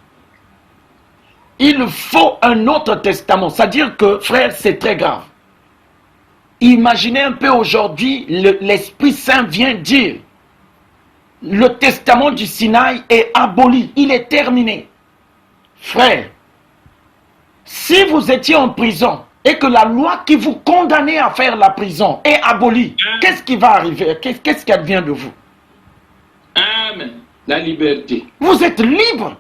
Il faut un autre testament. C'est-à-dire que, frère, c'est très grave. Imaginez un peu aujourd'hui, l'Esprit Saint vient dire, le testament du Sinaï est aboli, il est terminé. Frère, si vous étiez en prison et que la loi qui vous condamnait à faire la prison est abolie, qu'est-ce qui va arriver? Qu'est-ce qui advient de vous? Amen. La liberté. Vous êtes libre.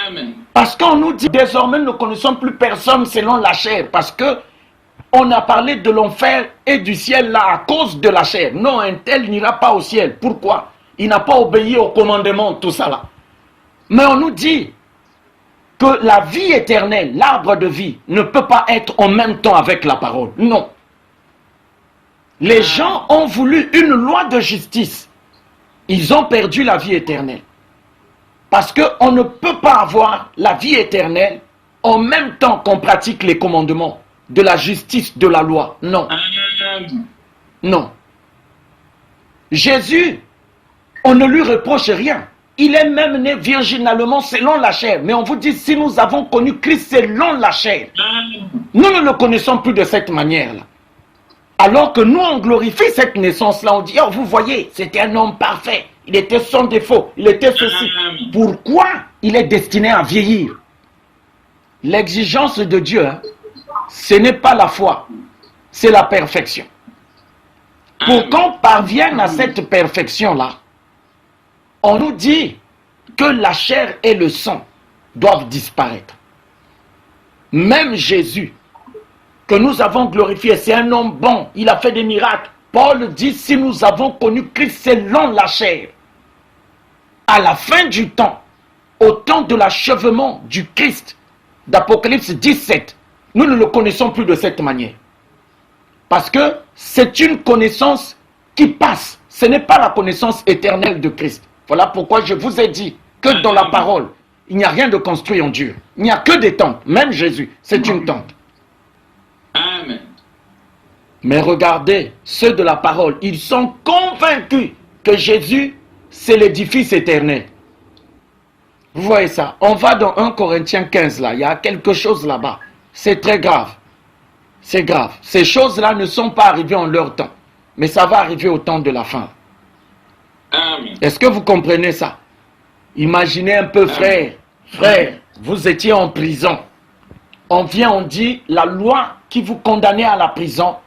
Amen. Parce qu'on nous dit désormais nous ne connaissons plus personne selon la chair. Parce que on a parlé de l'enfer et du ciel là à cause de la chair. Non, un tel n'ira pas au ciel. Pourquoi? Il n'a pas obéi au commandement, tout ça là. Mais on nous dit que la vie éternelle, l'arbre de vie, ne peut pas être en même temps avec la parole. Non. Les gens ont voulu une loi de justice. Ils ont perdu la vie éternelle. Parce qu'on ne peut pas avoir la vie éternelle en même temps qu'on pratique les commandements de la justice, de la loi. Non. Non. Jésus, on ne lui reproche rien. Il est même né virginalement selon la chair. Mais on vous dit, si nous avons connu Christ selon la chair, nous ne le connaissons plus de cette manière-là. Alors que nous, on glorifie cette naissance-là. On dit, oh, vous voyez, c'était un homme parfait. Il était sans défaut. Il était ceci. Pourquoi il est destiné à vieillir? L'exigence de Dieu, hein, ce n'est pas la foi, c'est la perfection. Pour qu'on parvienne à cette perfection-là, on nous dit que la chair et le sang doivent disparaître. Même Jésus, que nous avons glorifié, c'est un homme bon, il a fait des miracles. Paul dit, si nous avons connu Christ selon la chair, à la fin du temps, au temps de l'achèvement du Christ, d'Apocalypse 17, nous ne le connaissons plus de cette manière. Parce que c'est une connaissance qui passe. Ce n'est pas la connaissance éternelle de Christ. Voilà pourquoi je vous ai dit que dans la parole, il n'y a rien de construit en Dieu. Il n'y a que des tentes. Même Jésus, c'est une tente. Amen. Mais regardez, ceux de la parole, ils sont convaincus que Jésus, c'est l'édifice éternel. Vous voyez ça? On va dans 1 Corinthiens 15 là, il y a quelque chose là-bas. C'est très grave. C'est grave. Ces choses-là ne sont pas arrivées en leur temps. Mais ça va arriver au temps de la fin. Amen. Est-ce que vous comprenez ça? Imaginez un peu, frère. Frère, vous étiez en prison. On vient, on dit, la loi qui vous condamnait à la prison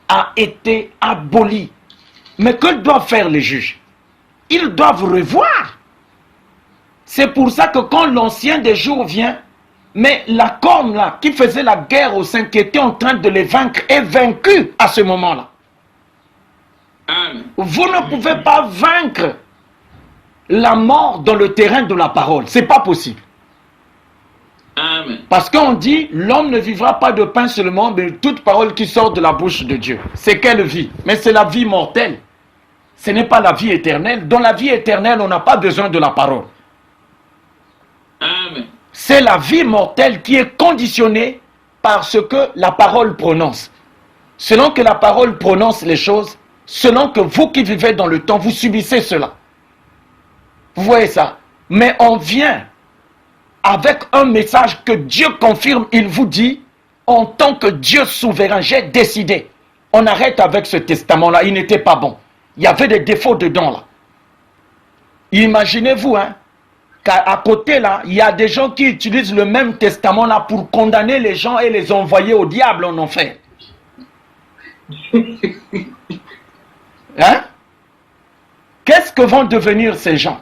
a été abolie. Mais que doivent faire les juges? Ils doivent revoir. C'est pour ça que quand l'ancien des jours vient, mais la corne là, qui faisait la guerre aux saints, qui était en train de les vaincre, est vaincue à ce moment-là. Vous ne pouvez pas vaincre la mort dans le terrain de la parole. C'est pas possible. Amen. Parce qu'on dit, l'homme ne vivra pas de pain seulement, mais de toute parole qui sort de la bouche de Dieu. C'est quelle vie? Mais c'est la vie mortelle. Ce n'est pas la vie éternelle. Dans la vie éternelle, on n'a pas besoin de la parole. Amen. C'est la vie mortelle qui est conditionnée par ce que la parole prononce. Selon que la parole prononce les choses, selon que vous qui vivez dans le temps, vous subissez cela. Vous voyez ça? Mais on vient avec un message que Dieu confirme, il vous dit, en tant que Dieu souverain, j'ai décidé. On arrête avec ce testament-là, il n'était pas bon. Il y avait des défauts dedans là. Imaginez-vous, hein, qu'à côté là, il y a des gens qui utilisent le même testament là pour condamner les gens et les envoyer au diable en enfer. Hein? Qu'est-ce que vont devenir ces gens?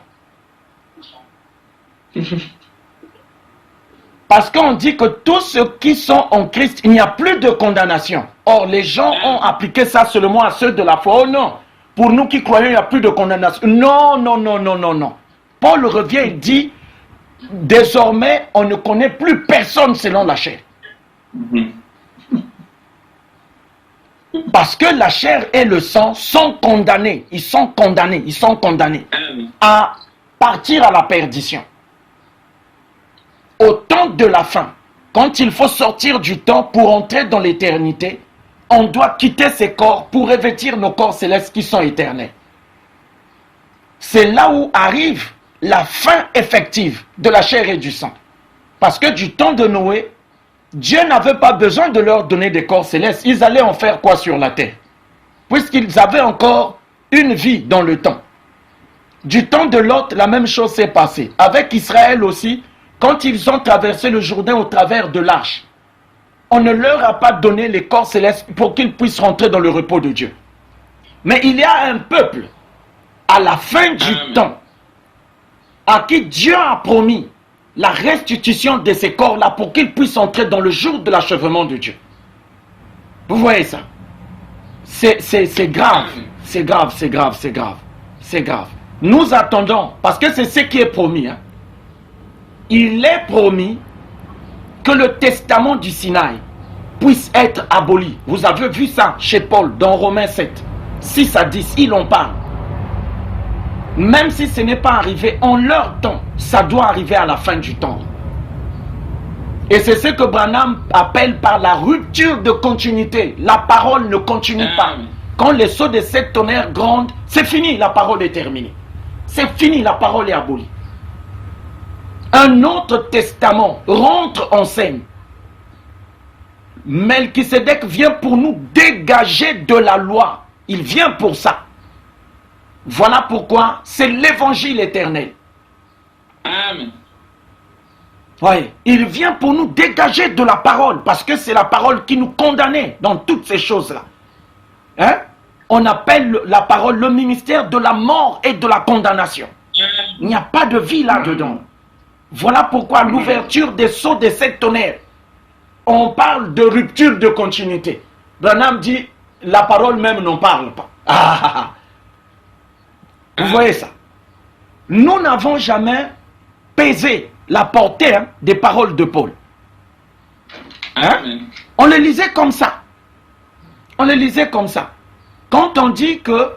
Parce qu'on dit que tous ceux qui sont en Christ, il n'y a plus de condamnation. Or, les gens ont appliqué ça seulement à ceux de la foi. Oh non, pour nous qui croyons, il n'y a plus de condamnation. Non, non, non, non, non, non. Paul revient et dit, désormais, on ne connaît plus personne selon la chair. Parce que la chair et le sang sont condamnés. Ils sont condamnés. Ils sont condamnés à partir à la perdition. Au temps de la fin, quand il faut sortir du temps pour entrer dans l'éternité, on doit quitter ces corps pour revêtir nos corps célestes qui sont éternels. C'est là où arrive la fin effective de la chair et du sang. Parce que du temps de Noé, Dieu n'avait pas besoin de leur donner des corps célestes. Ils allaient en faire quoi sur la terre? Puisqu'ils avaient encore une vie dans le temps. Du temps de Lot, la même chose s'est passée. Avec Israël aussi, quand ils ont traversé le Jourdain au travers de l'arche, on ne leur a pas donné les corps célestes pour qu'ils puissent rentrer dans le repos de Dieu. Mais il y a un peuple, à la fin du temps, à qui Dieu a promis la restitution de ces corps-là pour qu'ils puissent entrer dans le jour de l'achèvement de Dieu. Vous voyez ça? C'est grave, c'est grave, c'est grave, c'est grave, c'est grave. Nous attendons, parce que c'est ce qui est promis. Hein. Il est promis que le testament du Sinaï puisse être aboli. Vous avez vu ça chez Paul dans Romains 7, 6 à 10, il en parle. Même si ce n'est pas arrivé en leur temps, ça doit arriver à la fin du temps. Et c'est ce que Branham appelle par la rupture de continuité. La parole ne continue pas. Quand les sceaux de 7 tonnerres grondent, c'est fini, la parole est terminée. C'est fini, la parole est abolie. Un autre testament rentre en scène. Melchisédek vient pour nous dégager de la loi. Il vient pour ça. Voilà pourquoi c'est l'évangile éternel. Amen. Oui, il vient pour nous dégager de la parole, parce que c'est la parole qui nous condamnait dans toutes ces choses-là. Hein? On appelle la parole le ministère de la mort et de la condamnation. Il n'y a pas de vie là-dedans. Voilà pourquoi l'ouverture des sceaux des 7 tonnerres, on parle de rupture de continuité. Branham dit, la parole même n'en parle pas. Vous voyez ça? Nous n'avons jamais pesé la portée des paroles de Paul. On les lisait comme ça. On les lisait comme ça. Quand on dit que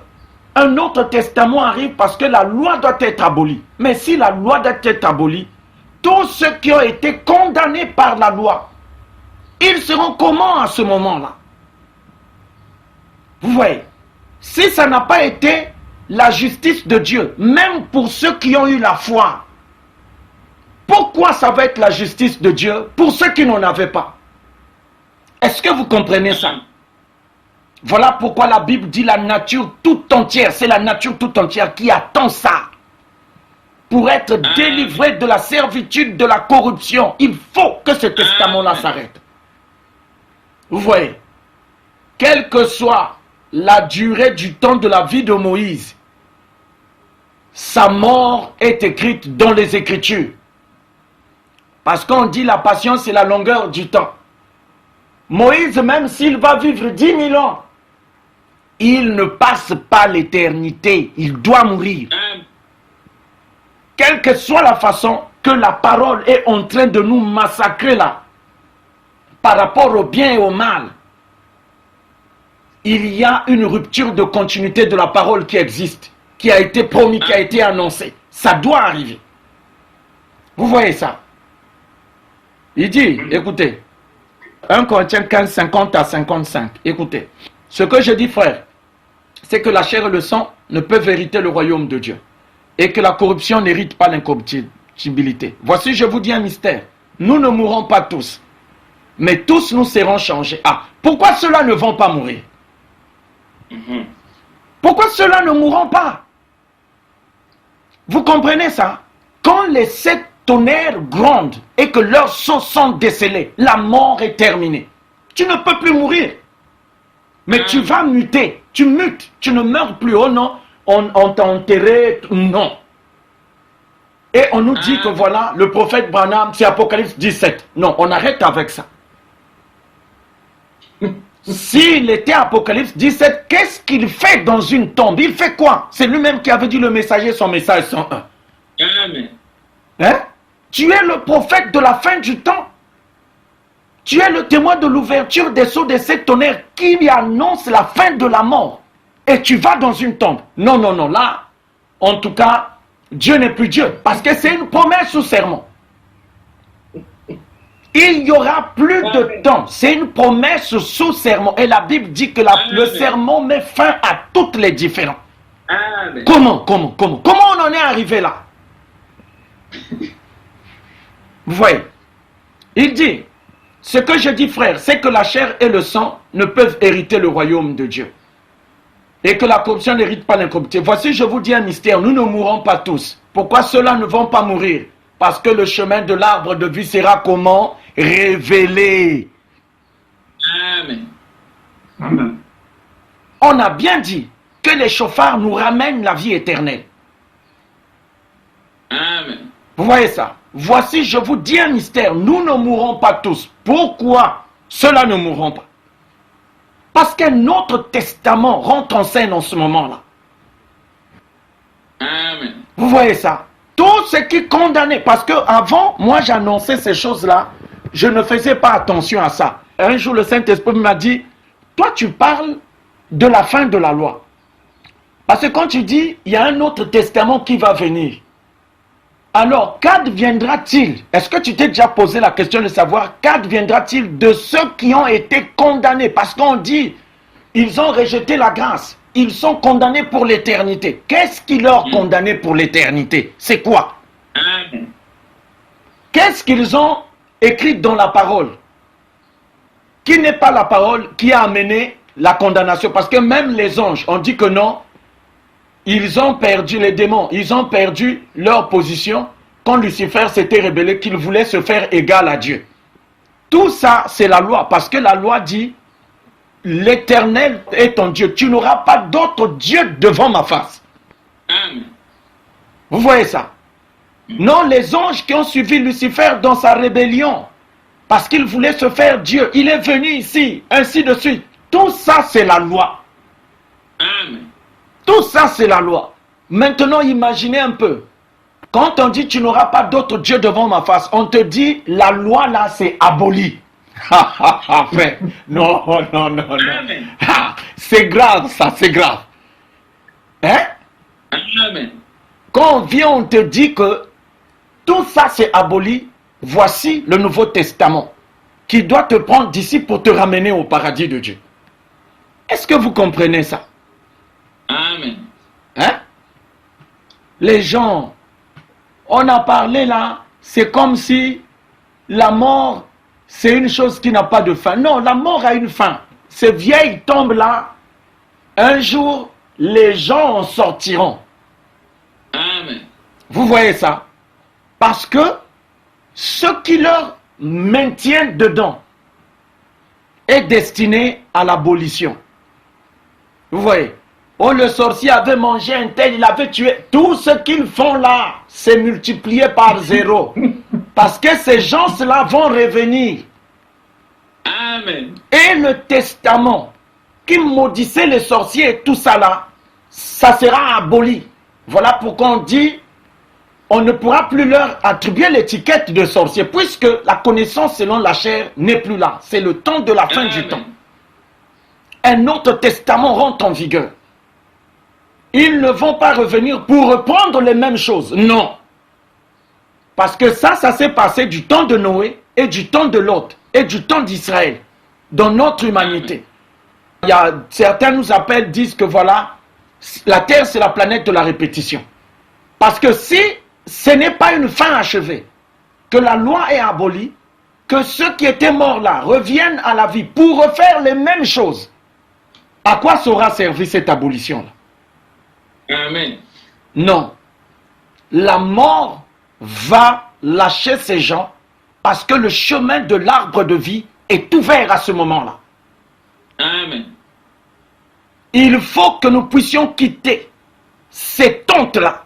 un autre testament arrive parce que la loi doit être abolie. Mais si la loi doit être abolie, tous ceux qui ont été condamnés par la loi, ils seront comment à ce moment-là? Vous voyez? Si ça n'a pas été la justice de Dieu, même pour ceux qui ont eu la foi, pourquoi ça va être la justice de Dieu pour ceux qui n'en avaient pas? Est-ce que vous comprenez ça? Voilà pourquoi la Bible dit la nature tout entière, c'est la nature tout entière qui attend ça. Pour être délivré de la servitude, de la corruption, il faut que ce testament-là s'arrête. Vous voyez? Quelle que soit la durée du temps de la vie de Moïse, sa mort est écrite dans les Écritures. Parce qu'on dit la patience c'est la longueur du temps. Moïse, même s'il va vivre 10 000 ans, il ne passe pas l'éternité. Il doit mourir. Quelle que soit la façon que la parole est en train de nous massacrer là, par rapport au bien et au mal, il y a une rupture de continuité de la parole qui existe, qui a été promis, qui a été annoncé. Ça doit arriver. Vous voyez ça? Il dit, écoutez, 1 Corinthiens 15, 50 à 55. Écoutez, ce que je dis, frère, c'est que la chair et le sang ne peuvent hériter le royaume de Dieu. Et que la corruption n'hérite pas l'incorruptibilité. Voici, je vous dis un mystère. Nous ne mourrons pas tous, mais tous nous serons changés. Ah, pourquoi ceux-là ne vont pas mourir? Pourquoi ceux-là ne mourront pas? Vous comprenez ça? Quand les 7 tonnerres grondent et que leurs sceaux sont décelés, la mort est terminée. Tu ne peux plus mourir. Mais tu vas muter. Tu mutes. Tu ne meurs plus. Oh non, on t'a enterré. Non. Et on nous dit que voilà, le prophète Branham, c'est Apocalypse 17. Non, on arrête avec ça. S'il était Apocalypse 17, qu'est-ce qu'il fait dans une tombe? Il fait quoi? C'est lui-même qui avait dit le messager, son message 101. Amen. Hein? Tu es le prophète de la fin du temps. Tu es le témoin de l'ouverture des sceaux des 7 tonnerres qui annonce la fin de la mort. Et tu vas dans une tombe. Non, non, non. Là, en tout cas, Dieu n'est plus Dieu. Parce que c'est une promesse sous serment. Il n'y aura plus de temps. C'est une promesse sous serment. Et la Bible dit que le serment met fin à toutes les différends. Amen. Comment on en est arrivé là? Vous voyez? Il dit, ce que je dis frère, c'est que la chair et le sang ne peuvent hériter le royaume de Dieu. Et que la corruption n'hérite pas l'incorruptibilité. Voici, je vous dis un mystère, nous ne mourrons pas tous. Pourquoi ceux-là ne vont pas mourir? Parce que le chemin de l'arbre de vie sera comment? Révélé. Amen. Amen. On a bien dit que les chauffards nous ramènent la vie éternelle. Amen. Vous voyez ça? Voici, je vous dis un mystère, nous ne mourrons pas tous. Pourquoi ceux-là ne mourront pas? Parce qu'un autre testament rentre en scène en ce moment-là. Amen. Vous voyez ça? Tout ce qui condamnait, parce que avant, moi j'annonçais ces choses-là, je ne faisais pas attention à ça. Un jour, le Saint-Esprit m'a dit, toi tu parles de la fin de la loi. Parce que quand tu dis, il y a un autre testament qui va venir, alors qu'adviendra-t-il? Est-ce que tu t'es déjà posé la question de savoir qu'adviendra-t-il de ceux qui ont été condamnés? Parce qu'on dit, ils ont rejeté la grâce, ils sont condamnés pour l'éternité. Qu'est-ce qui leur condamné pour l'éternité? C'est quoi? Amen. Qu'est-ce qu'ils ont écrit dans la parole? Qui n'est pas la parole qui a amené la condamnation? Parce que même les anges, on dit que non, ils ont perdu, les démons, ils ont perdu leur position quand Lucifer s'était rebellé, qu'il voulait se faire égal à Dieu. Tout ça, c'est la loi, parce que la loi dit, l'Éternel est ton Dieu, tu n'auras pas d'autre Dieu devant ma face. Amen. Vous voyez ça? Non, les anges qui ont suivi Lucifer dans sa rébellion, parce qu'il voulait se faire Dieu, il est venu ici, ainsi de suite. Tout ça, c'est la loi. Amen. Tout ça, c'est la loi. Maintenant, imaginez un peu. Quand on dit tu n'auras pas d'autre Dieu devant ma face, on te dit la loi là, c'est aboli. Frère, non, non, non, non. Amen. C'est grave, ça, c'est grave. Hein? Amen. Quand on vient, on te dit que tout ça, c'est aboli. Voici le Nouveau Testament qui doit te prendre d'ici pour te ramener au paradis de Dieu. Est-ce que vous comprenez ça? Amen. Hein? Les gens, on a parlé là, c'est comme si la mort, c'est une chose qui n'a pas de fin. Non, la mort a une fin. Ces vieilles tombes là, un jour, les gens en sortiront. Amen. Vous voyez ça? Parce que ce qui leur maintient dedans est destiné à l'abolition. Vous voyez? Oh, le sorcier avait mangé un tel, il avait tué. Tout ce qu'ils font là, c'est multiplié par 0. Parce que ces gens-là vont revenir. Amen. Et le testament qui maudissait les sorciers et tout ça là, ça sera aboli. Voilà pourquoi on dit, on ne pourra plus leur attribuer l'étiquette de sorcier, puisque la connaissance selon la chair n'est plus là. C'est le temps de la fin Amen. du temps. Un autre testament rentre en vigueur. Ils ne vont pas revenir pour reprendre les mêmes choses. Non. Parce que ça s'est passé du temps de Noé et du temps de Lot et du temps d'Israël dans notre humanité. Il y a, certains nous appellent, disent que voilà, la Terre c'est la planète de la répétition. Parce que si ce n'est pas une fin achevée, que la loi est abolie, que ceux qui étaient morts là reviennent à la vie pour refaire les mêmes choses, à quoi sera servi cette abolition-là? Amen. Non. La mort va lâcher ces gens parce que le chemin de l'arbre de vie est ouvert à ce moment-là. Amen. Il faut que nous puissions quitter ces tentes-là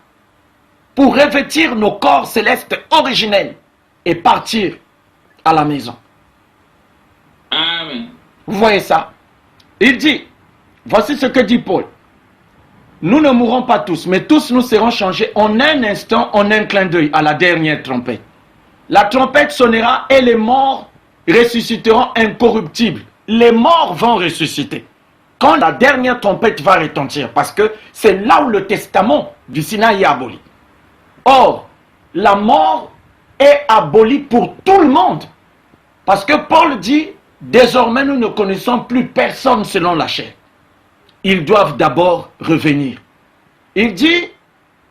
pour revêtir nos corps célestes originels et partir à la maison. Amen. Vous voyez ça? Il dit, voici ce que dit Paul. Nous ne mourrons pas tous, mais tous nous serons changés en un instant, en un clin d'œil, à la dernière trompette. La trompette sonnera et les morts ressusciteront incorruptibles. Les morts vont ressusciter. Quand la dernière trompette va retentir, parce que c'est là où le testament du Sinaï est aboli. Or, la mort est abolie pour tout le monde. Parce que Paul dit, désormais nous ne connaissons plus personne selon la chair. Ils doivent d'abord revenir. Il dit,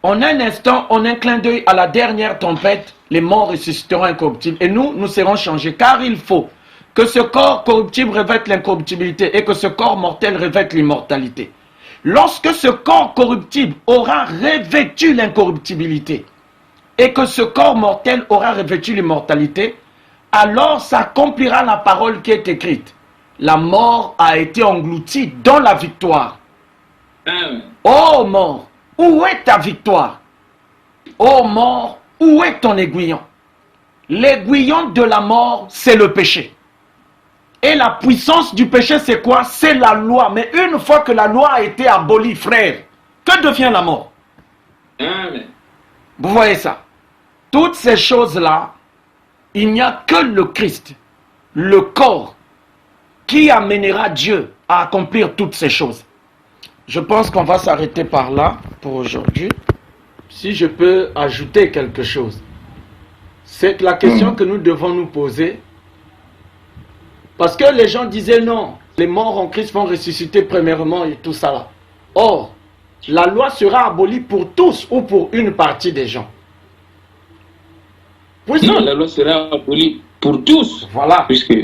en un instant, en un clin d'œil à la dernière trompette, les morts ressusciteront incorruptibles. Et nous serons changés. Car il faut que ce corps corruptible revête l'incorruptibilité et que ce corps mortel revête l'immortalité. Lorsque ce corps corruptible aura revêtu l'incorruptibilité et que ce corps mortel aura revêtu l'immortalité, alors s'accomplira la parole qui est écrite. La mort a été engloutie dans la victoire. Amen. Ô mort, où est ta victoire? Ô mort, où est ton aiguillon? L'aiguillon de la mort, c'est le péché. Et la puissance du péché, c'est quoi? C'est la loi. Mais une fois que la loi a été abolie, frère, que devient la mort? Amen. Vous voyez ça? Toutes ces choses-là, il n'y a que le Christ, le corps, qui amènera Dieu à accomplir toutes ces choses. Je pense qu'on va s'arrêter par là pour aujourd'hui. Si je peux ajouter quelque chose, c'est la question que nous devons nous poser. Parce que les gens disaient non, les morts en Christ vont ressusciter premièrement et tout ça là. Or, la loi sera abolie pour tous ou pour une partie des gens. Puisque, Non, la loi sera abolie pour tous. voilà, Puisque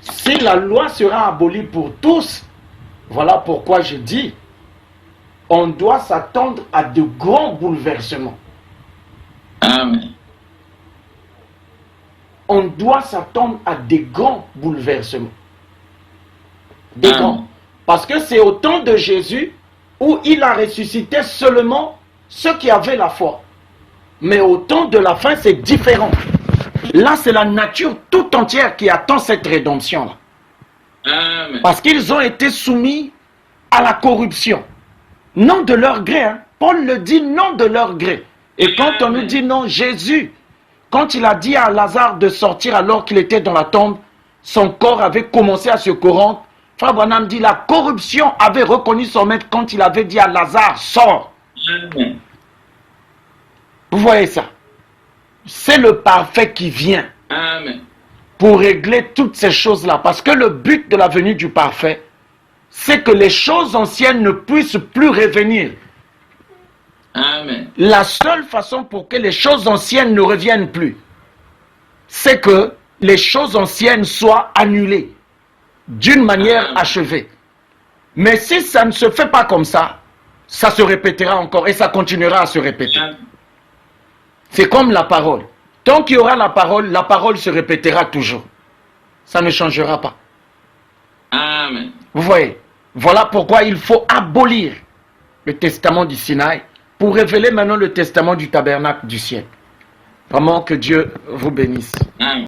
si la loi sera abolie pour tous, voilà pourquoi je dis, on doit s'attendre à de grands bouleversements. Amen. On doit s'attendre à des grands bouleversements. Des Amen. grands. Parce que c'est au temps de Jésus où il a ressuscité seulement ceux qui avaient la foi. Mais au temps de la fin, c'est différent. Là, c'est la nature tout entière qui attend cette rédemption-là. Amen. Parce qu'ils ont été soumis à la corruption. Non de leur gré. Hein. Paul le dit, non de leur gré. Et quand on nous dit non, Jésus, quand il a dit à Lazare de sortir alors qu'il était dans la tombe, son corps avait commencé à se corrompre. Frère Branham dit, la corruption avait reconnu son maître quand il avait dit à Lazare, sors. Amen. Vous voyez ça? C'est le parfait qui vient Amen. pour régler toutes ces choses-là. Parce que le but de la venue du parfait, c'est que les choses anciennes ne puissent plus revenir. Amen. La seule façon pour que les choses anciennes ne reviennent plus, c'est que les choses anciennes soient annulées d'une manière achevée. Mais si ça ne se fait pas comme ça, ça se répétera encore et ça continuera à se répéter. Amen. C'est comme la parole. Tant qu'il y aura la parole se répétera toujours. Ça ne changera pas. Amen. Vous voyez, voilà pourquoi il faut abolir le testament du Sinaï pour révéler maintenant le testament du tabernacle du ciel. Vraiment que Dieu vous bénisse. Amen.